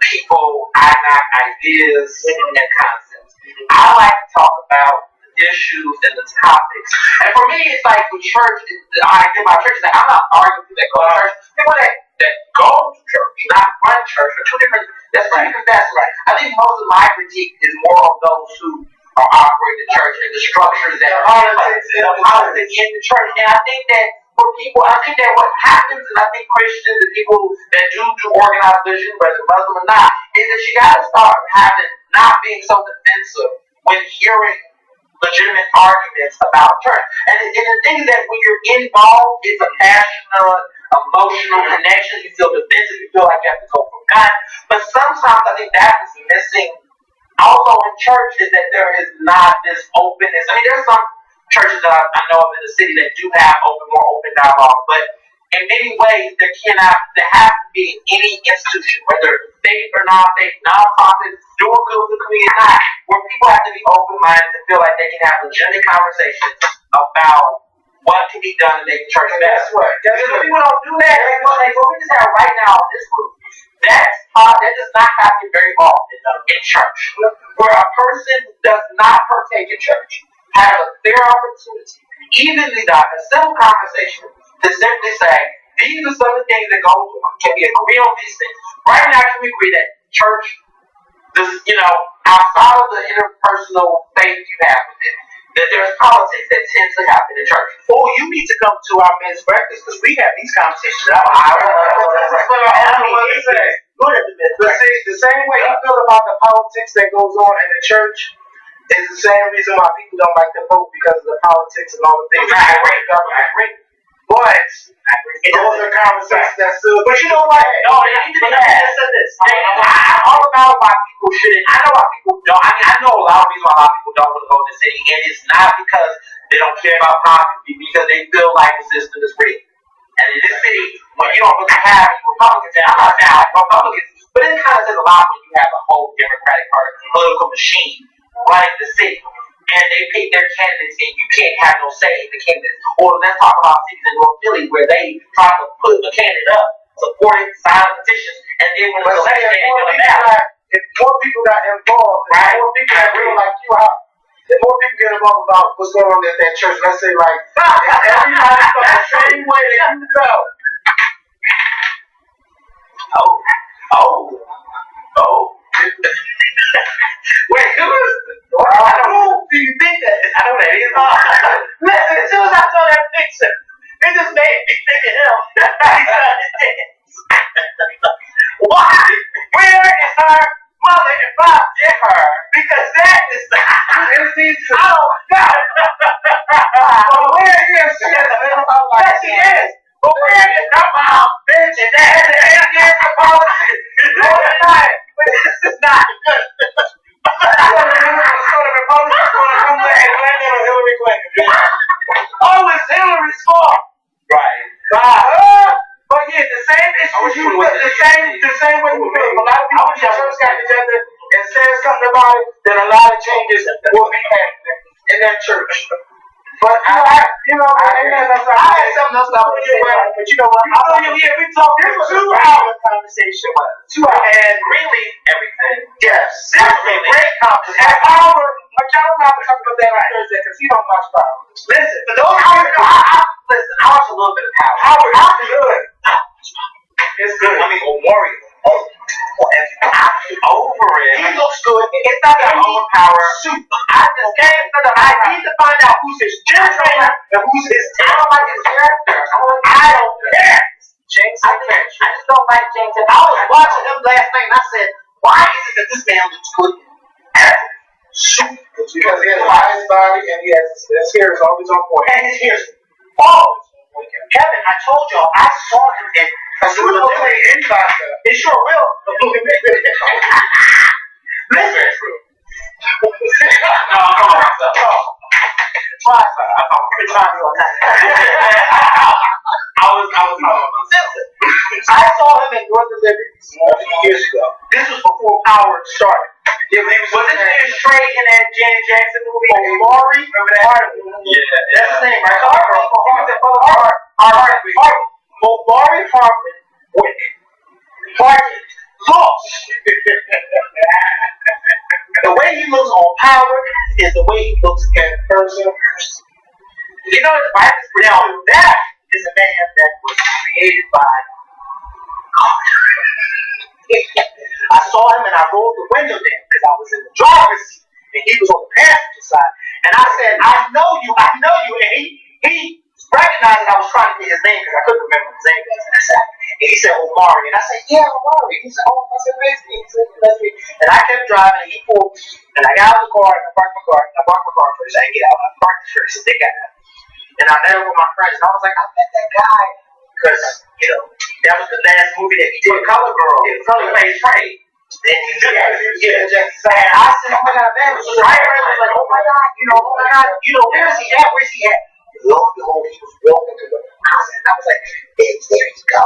people, I knock ideas and concepts. I like to talk about the issues and the topics. And for me, it's like with church, the idea about church is that I'm not arguing people that go to church. People that go to church, not run church, are two different. That's right. That's right. I think most of my critique is more on those who are operating the church and the structures that are politics in the church. And I think that for people, I think that what happens, and I think Christians and people that do organized religion, whether Muslim or not, is that you got to start not being so defensive when hearing legitimate arguments about church. And the thing is that when you're involved, it's a passionate, emotional connection. You feel defensive. You feel like you have to go for God. But sometimes I think that is missing also in church, is that there is not this openness. I mean, there's some churches that I know of in the city that do have more open dialogue, but in many ways there has to be in any institution, whether faith or non-faith, non-profit, doing good for the community or not, where people have to be open-minded and feel like they can have legitimate conversations about what can be done to make the church better. That's right. Because if people don't do that, what we just have right now in this group, that does not happen very often in church, where a person who does not partake in church has a fair opportunity, even a simple conversation, to simply say, these are some of the things that go on. Can we agree on these things? Right now, can we agree that church, outside of the interpersonal faith you have with it, that there's politics that tends to happen in church? Or you need to come to our men's breakfast, because we have these conversations. But see, the same way you feel about the politics that goes on in the church is the same reason why people don't like to vote, because of the politics and all the things. I agree. But those are conversations that still. But you know what? No, I said this. I'm all about why people shouldn't. I know why people don't. I mean, I know a lot of reasons why a lot of people don't want to go to the city, and it's not because they don't care about politics, because they feel like the system is rigged. And in this city, when you don't really have Republicans, and I'm not saying I like Republicans, but it kind of says a lot when you have a whole Democratic Party political machine running the city. And they pick their candidates, and you can't have no say in the candidates. Or let's talk about cities in North Philly where they try to put the candidate up, supporting, signing petitions, and then when it's election, they ain't gonna matter. If more people got involved, right? More people that real like you out. If more people get involved about what's going on at that church, let's say like everybody felt the same way that you felt. Wait, who do you think that is? I know that is. Listen, as soon as I saw that picture, it just made me think of him. Why? Where is her mother and father? Get her. Because that is the oh God. But where is she? Yes, she is. But where is her mom? Bitch, and that is the 8 years of politics. No, it's not. But this is not good. Oh, it's Hillary's fault. Right. But yeah, the same issue. The same way we feel. A lot of people in the church got together and said something about it, then a lot of changes will be happening in that church. But I had something else I want to say. But you know what? We talked. This was a 2-hour conversation. 2 hours. And really everything. Yes. This was a great conversation. An hour. But y'all don't have to talk about that on Thursday because he don't watch Power. Listen, for those of you listen, I watch a little bit of Power. Power is good. It's good. I mean, Warrior. Over it. He looks good. It's not that overpower. I just came to I need to find out who's his gym trainer and who's his I don't like his character. I don't care. James, I just don't like James. And I was watching him last night and I said, why is it that this man looks good? It's because he has a nice body and his hair is always on point. And his hair is always on point. Kevin, I told y'all, I saw him in I said, we'll play anybody. It sure will. Listen. I saw him in Northern Liberties a few years ago. This was before Power started. Yeah, but he was this Trey in that Janet Jackson movie? Omari? Remember that? Yeah. That's his name, right? Omari Hardwick. Lost. The way he looks on Power is the way he looks in person. You know, Now, that is a man that was created by God. I saw him and I rolled the window down because I was in the driver's seat and he was on the passenger side. And I said, I know you. And he recognized that I was trying to get his name because I couldn't remember his name. And he said, Omari. And I said, yeah, Omari. He said, oh, I said, nice to meet you. And I kept driving and he pulled. And I got out of the car and I parked my car. And I parked my car first. I didn't get out. I parked it first. So they got out. And I met him with my friends. And I was like, I met that guy. Because, you know, that was the last movie that he did. Color Girl. Yeah, Color played Trey. Then he did that. And I said, oh my God, man. So my friend was like, oh my God, where is he at? Where's he at? Lo and behold, he was walking to the house. And I was like, there you go.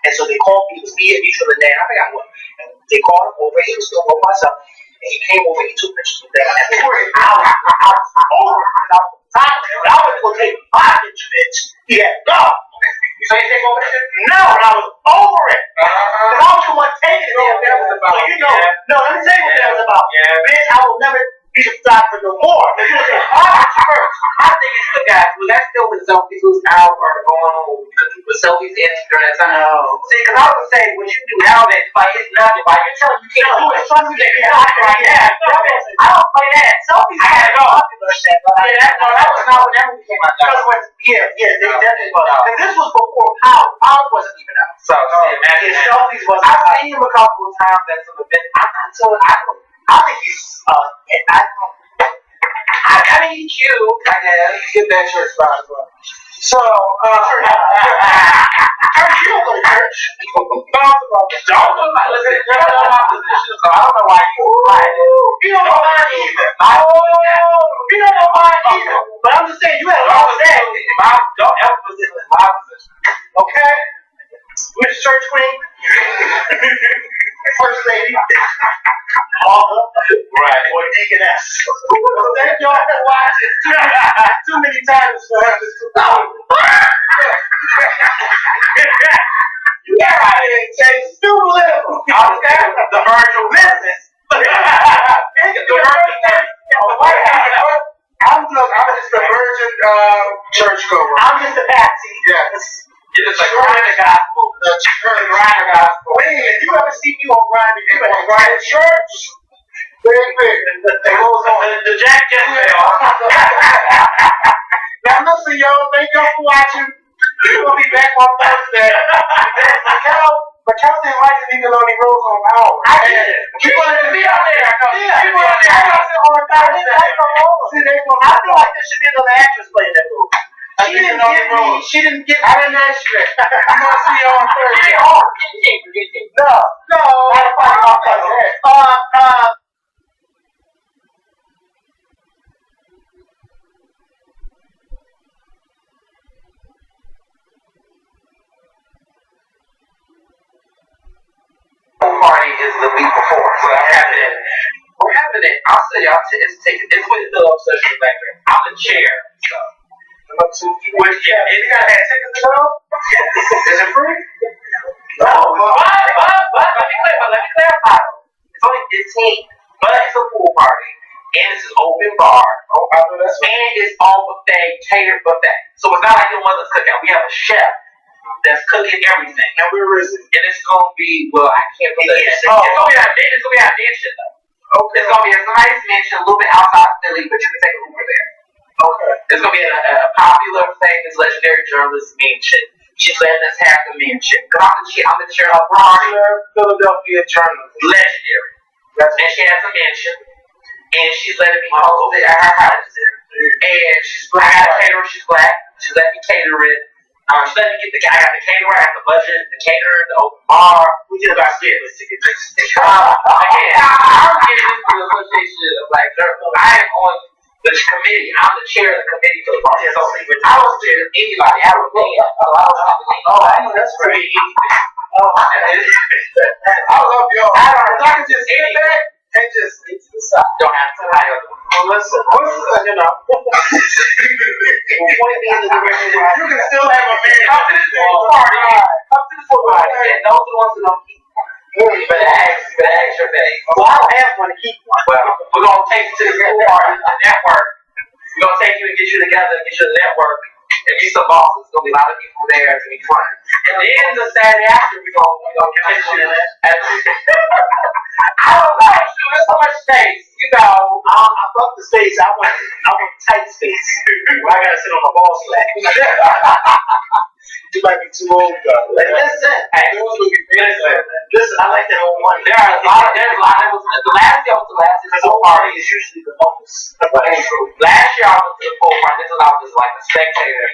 And so they called me. It was me and Mitchell and Dan. I forgot what. And they called him over. He was still over myself. And he came over. He took pictures with Dan. And I was over it. I was tired. I went to go take my picture, bitch. He had to go. So you take over it? No, and I was over it. Because I was the one taking it. That was about. So you know, no, let me tell you what that was about. Yeah. Bitch, I will never be beside for no more. I think it's the guy. Was that still with selfies who's out or going on with selfies in during that time? No. See, because I was gonna say, what you do now that like it's nothing. Like you're telling you can't do it. Trust me, they can't right now. I don't play that. Selfies. I gotta go. Yeah, that was not when that movie came out. Yeah, they definitely was. And this was before Power. Power wasn't even out. So, imagine Yeah, selfies wasn't I've out. seen him a couple of times at some events. I think he's I mean, cute, I guess. Get that church spot as well. so church, you don't go to church. Don't listen, you don't know my position, so I don't know why you fight it. You don't know mine either. You don't know mine either. But I'm just saying you had a lot of that. Don't ever position in my position. Okay? Miss Church Queen. First Lady. Mother. Right. Or Deaconess. Thank y'all for watching. Too many times for her to You got out here and say, Stu Little. Okay. The virtual business. I'm just a virgin churchgoer. I'm just a patsy. Yes. It's just like grind the gospel. The church. Grind the gospel. Wait, if you ever see me on Grinding, you better grind the church. Big. It goes on. The Jack just fell. Now listen, y'all. Thank y'all for watching. We'll be back on Thursday. Raquel didn't like the Nickelodeon Rose on Power. I did it. She wanted to be out there. Yeah. She wanted to be out there on Thursday. See, they gonna I feel like there should be another actress playing that role. She didn't get I didn't ask you that. I'm gonna see you on Thursday. No. Party is the week before, so I'm having it. We're having it. I'll say y'all. It's with the Obsession Electric. I'm the chair. So, which it's got that tickets to go. Is it free? No. But let me clarify. It's only 15, but it's a pool party and it's an open bar. And it's all buffet, catered buffet. So it's not like your mother's cookout. We have a chef that's cooking everything. And where is it? And it's gonna be, well, I can't believe it. It's gonna be our mansion though. Okay. It's gonna be a nice mansion, a little bit outside Philly, but you can take an Uber there. Okay. It's gonna be a popular, famous, legendary journalist mansion. She's letting us have the mansion. Cause I'm the chair of the party. Philadelphia journalist. Legendary. And she has a mansion. And she's letting me host it at her house. And she's black. I got a caterer. She's black. She's letting me cater it. So let me get I got the caterer, I got the budget, the caterer, the open bar. We did our business to get this. Again, I'm getting into the Association of Black Journalists. I am on the committee. I'm the chair of the committee for the bar. So I was there with anybody. I was there. So I was I know that's pretty anything. I love y'all. I can just hit that and just get to the side. Don't have to hire them. Well, listen, you know. You can still have a man. Come to this pool party. Come to this pool party. And those are the ones who don't keep one. You better ask your day. Well, I don't have one to keep one. Well, we're going to take you to the pool party, the network. We're going to take you and get you together and get you to the network. And meet some bosses. There's going to be a lot of people there. It's going to be fun. And then the Saturday after, we're going to catch you at I don't know. There's so much space. You know, I fuck the space. I want tight space. I gotta sit on the ball slack. You might be too old, though. Listen, I like that old one. There's a lot. It was the last year. Because old party is usually the longest. Last year I went to the pool party. This was I was just like a spectator,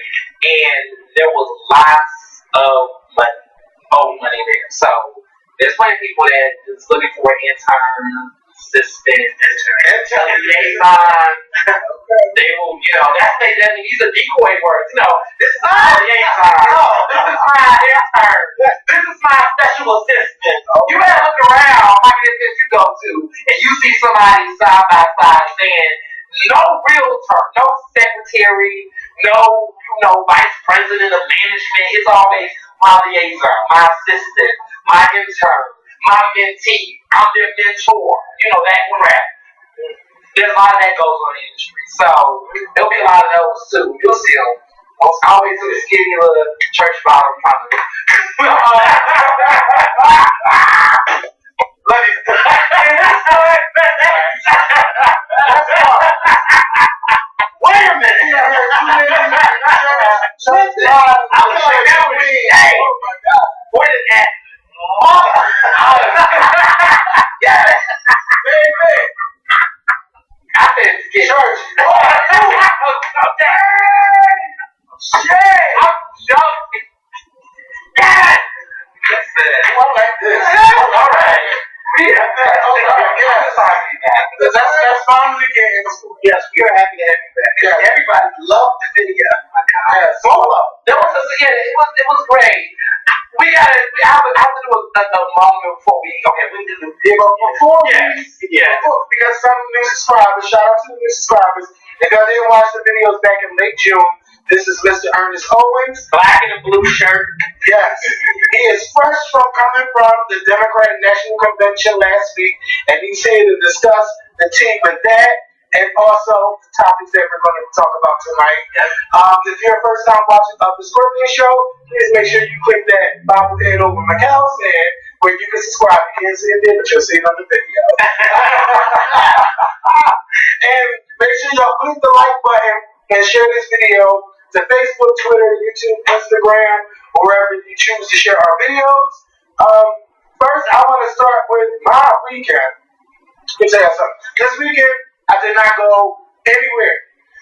and there was lots of money there. So there's plenty of people that is looking for an intern, assistant, liaison. They will, these are decoy words. This is my liaison. This is my intern. This is my special assistant. You better look around like this you go to, and you see somebody side by side saying, no realtor, no secretary, no vice president of management. It's always my liaison, my assistant, my intern, my mentee. I'm their mentor. That crap. There's a lot of that goes on in the industry. So there'll be a lot of those too. You'll see them. Always in a skinny little church bottom trying to. Wait a minute. What is that? Yes. I said church. I'm joking. Yes. I like this. All right. That's finally getting into school. Yes, we are happy to have you back. Yeah. Everybody loved the video. So It was great. We have to do a moment before we do the video. Because some new subscribers, shout out to the new subscribers. If y'all didn't watch the videos back in late June, this is Mr. Ernest Owens. Black in a blue shirt. Yes. He is fresh from coming from the Democratic National Convention last week, and he's here to discuss the team with that and also the topics that we're going to talk about tonight. If you're a first time watching of the Scorpion Show, please make sure you click that Bible head over Macal's head where you can subscribe. You can't see it there, but you'll see it on the video. And make sure y'all click the like button and share this video to Facebook, Twitter, YouTube, Instagram, or wherever you choose to share our videos. First, I want to start with my weekend. Let me tell you something. This weekend, I did not go anywhere.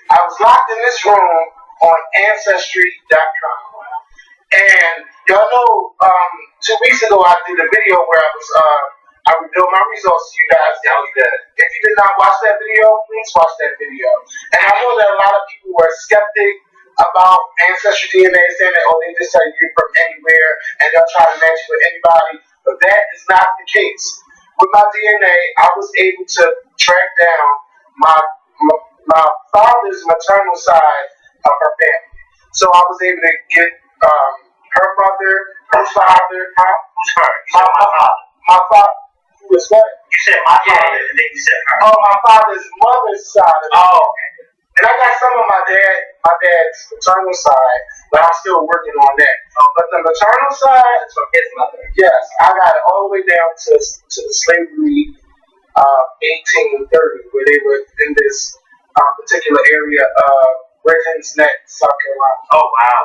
I was locked in this room on Ancestry.com. And y'all know, 2 weeks ago I did a video where I revealed my results to you guys. If you did not watch that video, please watch that video. And I know that a lot of people were skeptic about Ancestry DNA, saying that, they just tell you from anywhere and they'll try to match you with anybody. But that is not the case. With my DNA, I was able to track down my father's maternal side of her family. So I was able to get her mother, her father. Who's her? My father. Who was what? You said my father, and then you said her. Oh, my father's mother's side of the family. And I got some of my dad's maternal side, but I'm still working on that. But the maternal side is from his mother. Yes, I got it all the way down to the slavery 1830, where they were in this particular area of Britain's Neck, South Carolina. Oh wow!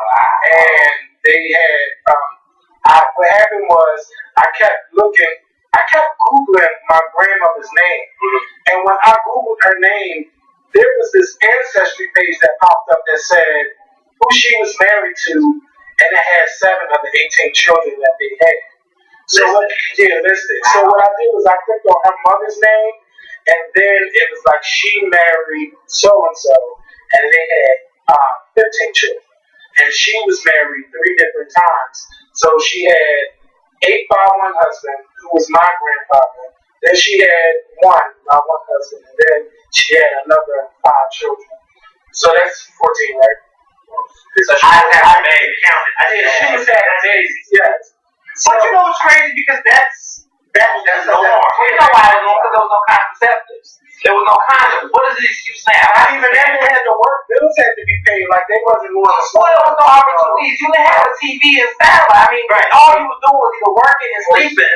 And they had what happened was I kept Googling my grandmother's name, and when I Googled her name, there was this ancestry page that popped up that said who she was married to and it had 7 of the 18 children that they had. So listed. So what I did was I clicked on her mother's name, and then it was like she married so and so, and they had 15 children, and she was married 3 different times. So she had 8 by one husband, who was my grandfather. Then she had one husband, and then she had another 5 children. So that's 14, right? So I made it counted. She was having babies, yes. But you know what's crazy? Because that's no more. You know why? Because there was no contraceptives. There was no condoms. What is the excuse now? Not even then they had to work. Bills had to be paid. Like they wasn't going to school. Well, there was no opportunities. You didn't have a TV and satellite. I mean, all you was doing was either working and sleeping.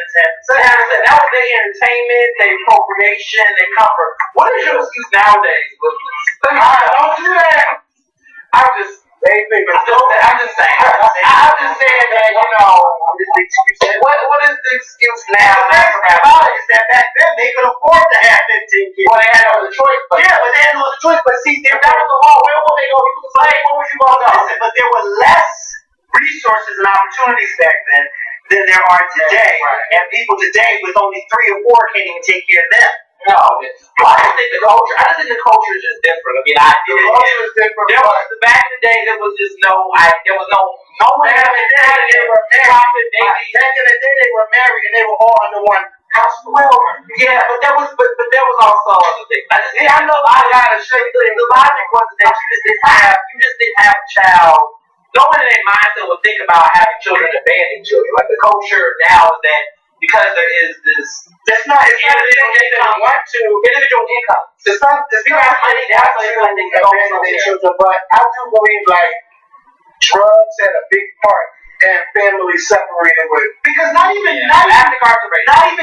So that was their entertainment, their procreation, their comfort. What is your excuse nowadays? Don't do that. I'm just saying that, you know, what is the excuse now? The best thing about it is that back then they could afford to have 15 kids. Well, they had no other choice. Yeah, but they had no other choice. But see, if that was the law, where would they go? You could say, where would you go? Listen, but there were less resources and opportunities back then than there are today. Right. And people today with only 3 or 4 can't even take care of them. No, I just think the culture is just different. I mean, the culture is different. There was back in the day. There was just no one Back in the day they were married and they were all under one house. Well, yeah, but there was also other things. I know I gotta show you. The logic wasn't that you just didn't have a child. No one in their mindset would think about having children, abandoning children. Like the culture now is that because there is this. That's not. It's not individual income. It's not. It's not money. That's what I think abandon their children. But I do believe like drugs had a big part in family separating with. Because not even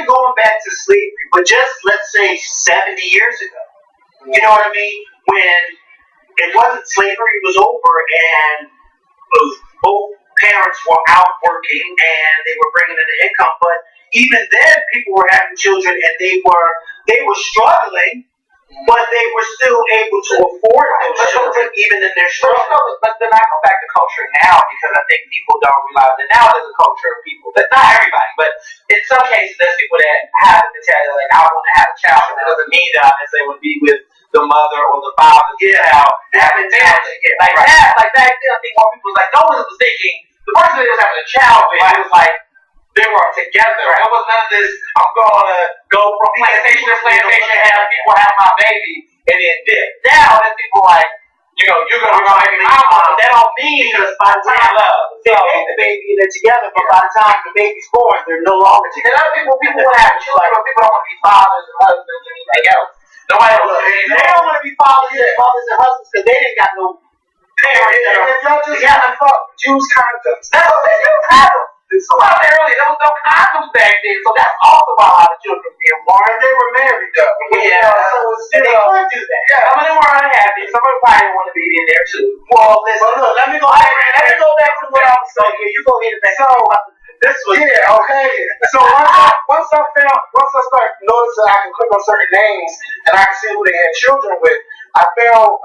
going back to slavery, but just let's say 70 years ago. You know what I mean? When it wasn't slavery, it was over, and both parents were out working and they were bringing in the income. But even then, people were having children and they were struggling, but they were still able to afford those children, even in their struggle. But then I go back to culture now because I think people don't realize that now there's a culture of people, but not everybody, but in some cases there's people that have the mentality like, I want to have a child, but it doesn't mean that I necessarily want to be with the mother or the father. Child, that mentality. Like back then, I think more people was like, no one was thinking, the person that was having a child with, it was like, they were together. Right. It was none of this, I'm going to go from plantation to plantation, have people have my baby, and then dip. Now, there's people like, you know, you're going to be my baby mama. That don't mean because by the time they made the baby and they're together, but by the time the baby's born, they're no longer together. And other people want to have children, but people don't want to be fathers and husbands and anything else. Nobody they don't want to be fathers and husbands because they didn't got no parents. If y'all just gotta fuck, use condoms. That's what they do, condoms. So earlier, there was no condoms back then, so that's also why a lot of children being born. They were married though. Yeah, so it's still, they could do that. Yeah, some of them were unhappy. Some of them probably didn't want to be in there too. Well, listen, look, let me go back to what I was saying. You go ahead and back. So this was okay. So once I started noticing I can click on certain names and I can see who they had children with, I found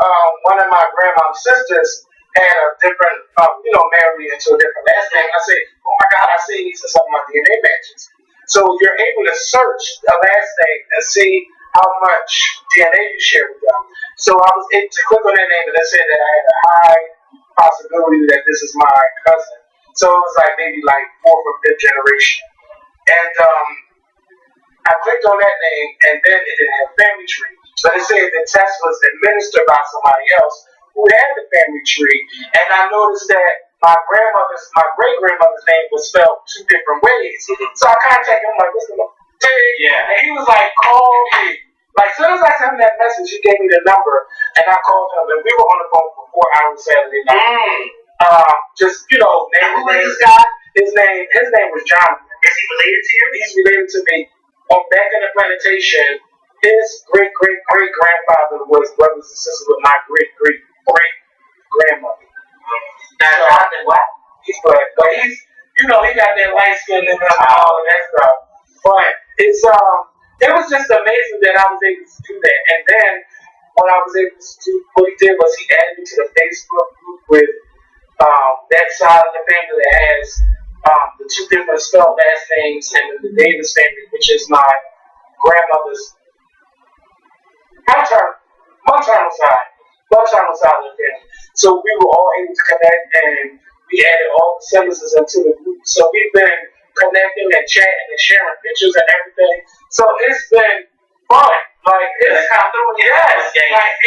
one of my grandma's sisters had a different, married into a different last name. I said, oh my God, I see these are some of my DNA matches. So you're able to search a last name and see how much DNA you share with them. So I was able to click on that name and it said that I had a high possibility that this is my cousin. So it was like maybe like 4th or 5th generation. And I clicked on that name and then it didn't have family tree. But it said the test was administered by somebody else who had the family tree, and I noticed that my great-grandmother's name was spelled 2 different ways. So I contacted him like, listen, and he was like, call me. Like, as soon as I sent him that message, he gave me the number, and I called him, and we were on the phone for 4 hours Saturday night. Who is this guy? His name was Jonathan. Is he related to you? He's related to me. Back in the plantation, his great-great-great-grandfather was brothers and sisters with my great-great-grandmother. Now, Jonathan, what? He's black, but he got that light skin and all of that stuff. But it was just amazing that I was able to do that. And then what I was able to do, what he did was he added me to the Facebook group with that side of the family that has the two different spelled last names, and the Davis family, which is my grandmother's maternal side of the family. So we were all able to connect, and we added all the sentences into the group. So we've been connecting and chatting and sharing pictures and everything. So it's been fun. Like it's kind of through yes. Like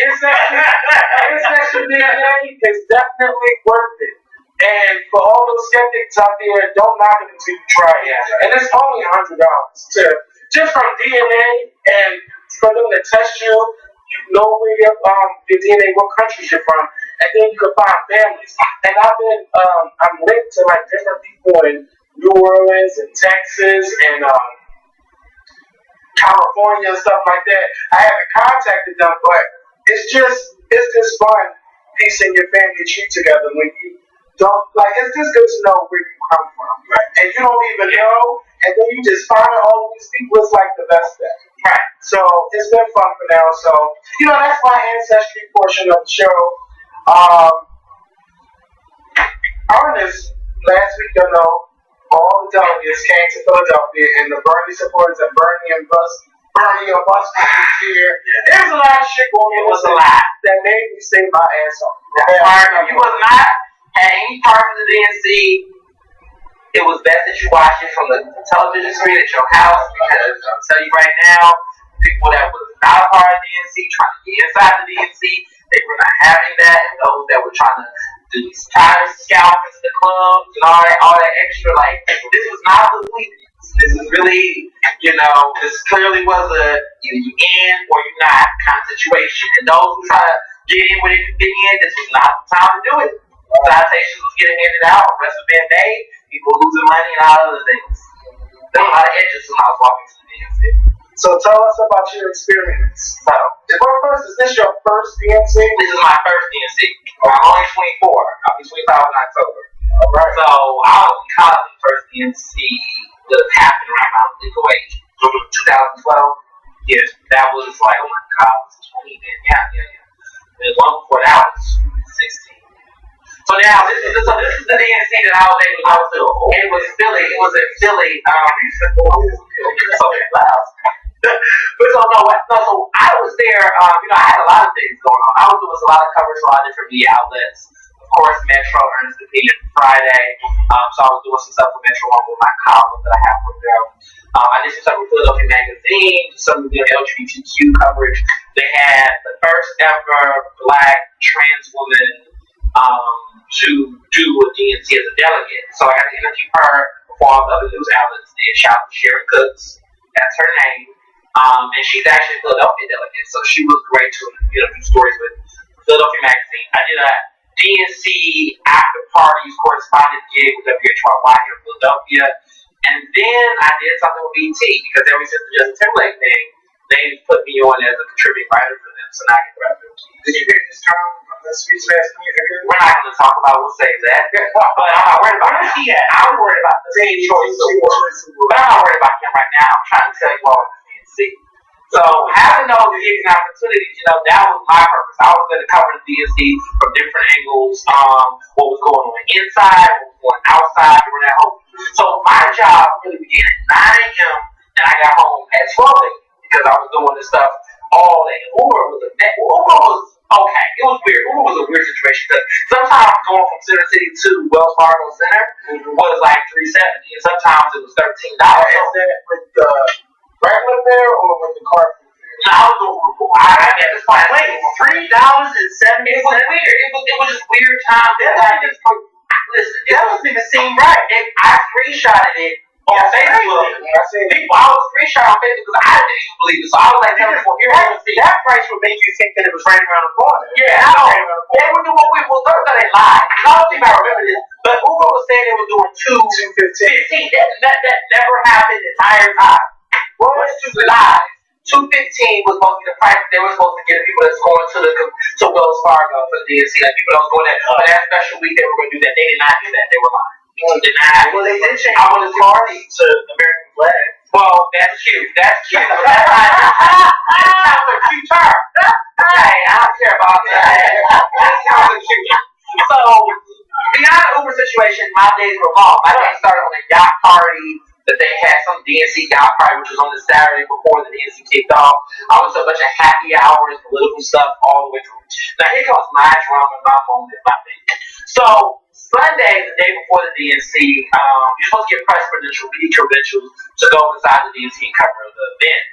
ancestry DNA is definitely worth it. And for all those skeptics out there, don't knock it until you try it. And it's only $100 to just from DNA, and for them to test you. You know where your DNA, what countries you're from, and then you can find families. And I'm linked to like different people in New Orleans and Texas and California and stuff like that. I haven't contacted them, but it's just fun piecing your family tree together when you don't like. It's just good to know where you come from, right? And you don't even know, and then you just find all these people. It's like the best thing. Right. So it's been fun for now. So, that's my ancestry portion of the show. Ernest, last week, all the delegates came to Philadelphia, and the Bernie supporters and Bernie and Busby was here. There's a lot of shit going on. It was a lot that made me say my ass off. You was not at any part of the DNC. It was best that you watch it from the television screen at your house, because I'll tell you right now, people that was not a part of the DNC trying to get inside the DNC, they were not having that, and those that were trying to do these time scalp into the clubs and all that extra, like, this was not the Philippines. This is really, this clearly was a either you in or you not kind of situation, and those who try to get in where they could get in, this was not the time to do it. Citations was getting handed out, arrests were being made, people losing money and all other things. There were a lot of edges when I was walking to the DNC. So tell us about your experience. So, is this your first DNC? This is my first DNC. I'm only 24. I'll be 25 in October. All right. So I was in college when the first DNC that happened around my legal age. 2012. Yes, that was like, oh my God, I was 20 then. Yeah. And long before that, I was 16. So now this is the DNC that I was able to go to. It was Philly. It was in Philly. So loud. But so I was there. I had a lot of things going on. I was doing a lot of coverage for a lot of different media outlets. Of course, Metro, Ernest opinion Friday. So I was doing some stuff for Metro with my column that I have with them. I did some stuff with Philadelphia Magazine, some of the LGBTQ coverage. They had the first ever Black trans woman to do a DNC as a delegate. So I got to interview her before all the other news outlets did. Shout out to Sharon Cooks. That's her name. And she's actually a Philadelphia delegate. So she was great to do stories with Philadelphia Magazine. I did a DNC after parties correspondent gig with WHYY here in Philadelphia. And then I did something with BT, because ever since the Justin Timberlake thing, they put me on as a contributing writer for them. So now I can write them. Did you hear this term? We're not going to talk about what saves that. But I'm not worried about him. I'm worried about the same choice. But I'm not worried about him right now. I'm trying to tell you all the DNC. So having those gigs and opportunities, that was my purpose. I was going to cover the DNC from different angles. What was going on inside, what was going outside during that whole. So my job really began at 9 a.m. and I got home at 12 a.m. because I was doing this stuff all day. Uber was okay. It was weird. Uber was a weird situation because sometimes going from Center City to Wells Fargo Center was like $3.70, and sometimes it was $13. Is that with the regular fare or with the car fare? No, I was doing Uber. I got this point. Wait, $3.70? It was weird. It was just weird time. Listen, that doesn't even seem right. I screenshotted it on Facebook. I was screenshotting on Facebook because I didn't even believe it. So I was like, that price would make you think that it was right around the corner. Yeah, I know. They were doing Uber Thursday. They lied. I don't think I remember this, but Uber was saying they were doing $2.15. That never happened the entire time. What was lies? $2.15 was supposed to be the price they were supposed to get people that's going to Wells Fargo for the DNC. Like people that was going there for that special week, they were going to do that. They did not do that. They were lying. Well, they did change the party to American flag. Well, that's cute. That's cute. That's a cute term. Hey, I don't care about that. That sounds cute. So, the similar situation. My days revolved. My day started on a yacht party that they had, some DNC yacht party, which was on the Saturday before the DNC kicked off. I went to a bunch of happy hours, political stuff, all the way through. Now here comes my drama, my moment, my thing. So Sunday, the day before the DNC, you're supposed to get press credentials, media credentials to go inside the DNC and cover the event.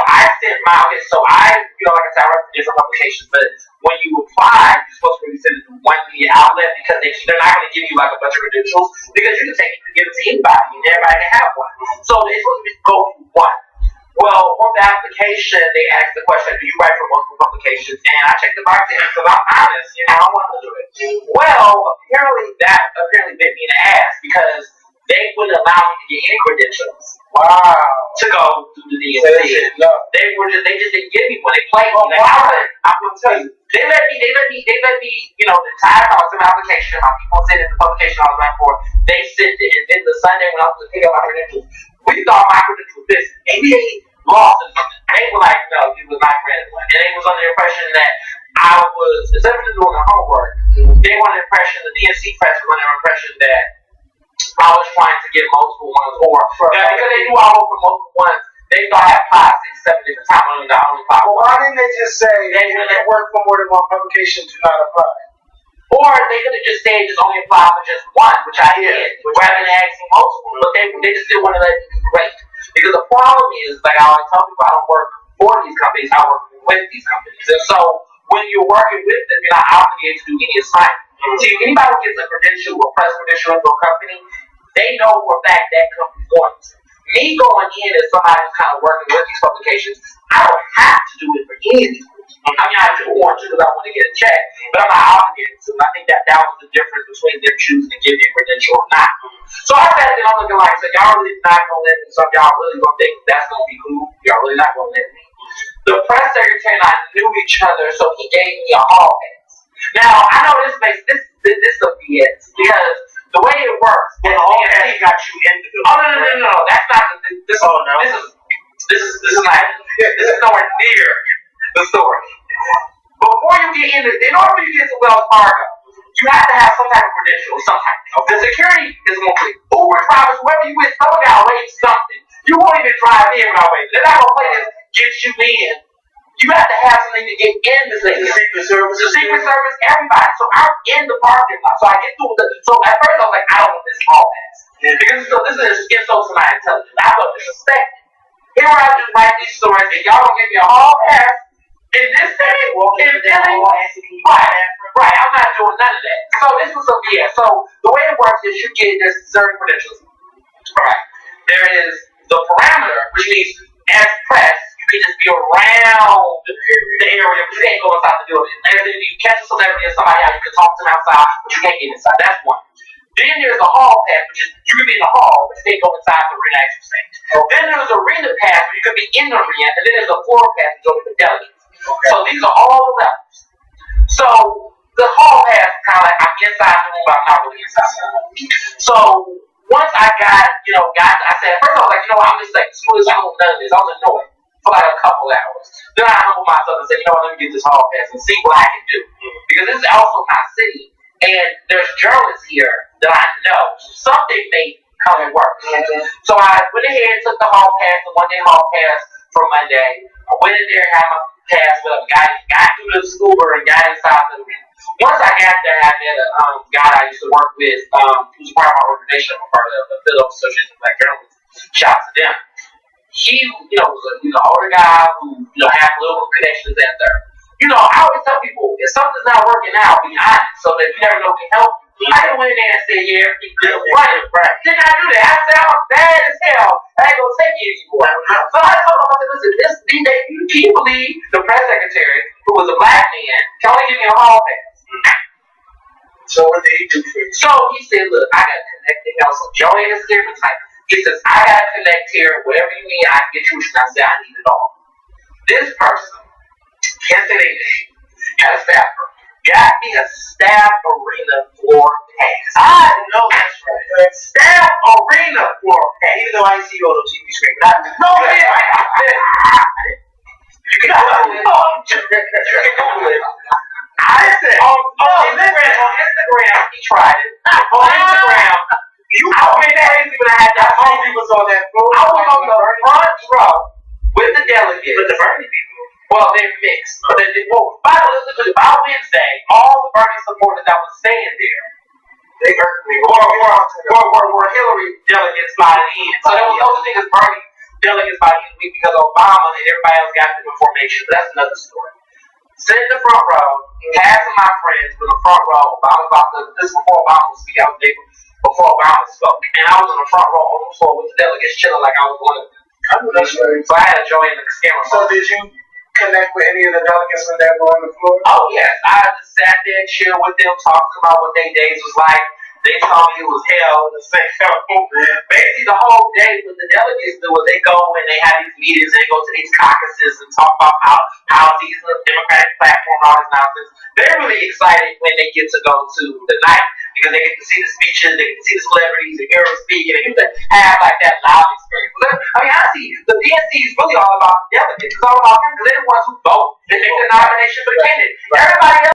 I sent my, like I said, I work for different publications, but when you apply, you're supposed to really send it to one media outlet because they're not going to give you like a bunch of credentials because you can take it and give it to anybody and everybody can have one. So it's supposed to go through one. Well, on the application, they asked the question, do you write for multiple publications? And I checked the box in because I'm honest, I want to do it. Well, apparently bit me in the ass because they wouldn't allow me to get any credentials. Wow. To go through the DNC. They just didn't give me one. They played me. I'm gonna tell you. They let me, the entire time I sent my application, my people sent it the publication I was running for, they sent it. And then the Sunday when I was to pick up my credentials, we thought my credentials was this. Maybe they lost it. They were like, no, you was not granted one. And they was under the impression that I was, instead of doing the homework, they were under the impression, the DNC press was under the impression that I was trying to get multiple ones, or because they knew I wrote for multiple ones, they thought I had 5, 6, 7 different times. I only 5. Well, why didn't they just say they work for more than one publication, do not apply? Or they could have just said just only apply for just one, which I did, rather than asking multiple. But they just didn't want to let me do great. Because the problem is, like I always tell people, I don't work for these companies, I work with these companies. And so when you're working with them, you're not obligated to do any assignment. See, if anybody who gets a credential or press credential into a company, they know for a fact that company's going to. Me going in as somebody who's kind of working with these publications, I don't have to do it for any of these. I do want to because I want to get a check, but I'm not obligated to. And I think that was the difference between them choosing to give me a credential or not. So I sat there and I'm looking like, so y'all really not going to let me, some y'all really going to think that's going to be cool. Y'all really not going to let me. The press secretary and I knew each other, so he gave me a hall pass. Now, I know this makes this a BS because the way it works, the hall pass got you into the. Oh no! That's not this. Oh no! This is nowhere near the story. Before you get in order for you to get to Wells Fargo, you have to have some type of credential, some type. The security is going to play. Uber drivers, whoever you with, some guy raised something. You won't even drive in without waiting. They're not going to play this get you in. You have to have something to get in this thing. The Secret Service, everybody. So I'm in the parking lot. So I get through so at first I was like, I don't want this hall pass. Because this is insults to my intelligence. I felt disrespected. Here I just write these stories and y'all don't give me a hall pass in this city, in Philly. Right, I'm not doing none of that. So this was some BS. So the way it works is you get there's certain credentials. Right. There is the parameter, which means as press, you can just be around the area, but you can't go inside the building. And if you catch a celebrity or somebody out, you can talk to them outside, but you can't get inside. That's one. Then there's a hall pass, which is you can be in the hall, but you can't go inside the arena as you say. Then there's an arena pass, where you can be in the arena, and then there's a floor pass, which is only for delegates. So these are all the levels. So the hall pass is kind of like I'm inside the room, but I'm not really inside the room. So once I got, I said, first I was like, I'm just like, screw this, I don't know none of this. I was annoyed for like a couple hours. Then I humbled myself and said, let me get this hall pass and see what I can do. Because this is also my city, and there's journalists here that I know. Something may come and work. So I went ahead and took the hall pass, the one-day hall pass for Monday. I went in there and had my pass with a guy, got through the scuba and got inside the arena. Once I got there, I met a guy I used to work with, who's part of my organization. I'm part of the Philadelphia Association of Black Journalists. Shout out to them. He, was an older guy who, had political connections in there. I always tell people, if something's not working out, be honest, so that you never know who can help you. I didn't went in there and said, yeah, everything's good, right. Didn't I do that? I said, I'm bad as hell. I ain't gonna take you anymore. So I told him, I said, listen, can you believe the press secretary, who was a black man, can only give me a hall pass? So what did he do for you? So he said, look, I got to connect the house. So Joey is a stereotype. He says, I got to connect here. Whatever you need, I can get you. And I said, I need it all. This person, can't say they had a staffer, got me a staff arena floor pass. I know that's right. Staff arena floor pass. Even though I see you on the TV screen, but I know it. You can Google it. I said, listen, on Instagram, he tried it. On Instagram, I went crazy when I had that Hungry was on that floor. I was on the front row with the delegates. With the Bernie people. Well, they're mixed. But by Wednesday, all the Bernie supporters that was staying there, They hurt me. were Hillary delegates by the end. So there was no such thing as Bernie delegates by the end of the week because Obama and everybody else got different formations. But that's another story. Sit in the front row, half of my friends were in the front row. This is before Obama was speaking. I was there before Obama spoke. And I was in the front row on the floor with the delegates chilling like I was one of them. I know that's right. So I had to join the camera. So did you connect with any of the delegates when they were on the floor? Oh yes, I just sat there and chilled with them, talked about what their days was like. They told me it was hell in the same Basically, the whole day what the delegates do is they go and they have these meetings and they go to these caucuses and talk about policies and the Democratic platform and all this nonsense. They're really excited when they get to go to the night because they get to see the speeches, they get to see the celebrities and hear them speak, and they get to have like that live experience. I mean, honestly, the DNC is really all about the delegates. It's all about them because they're the ones who vote and make the nomination for the candidate. Everybody else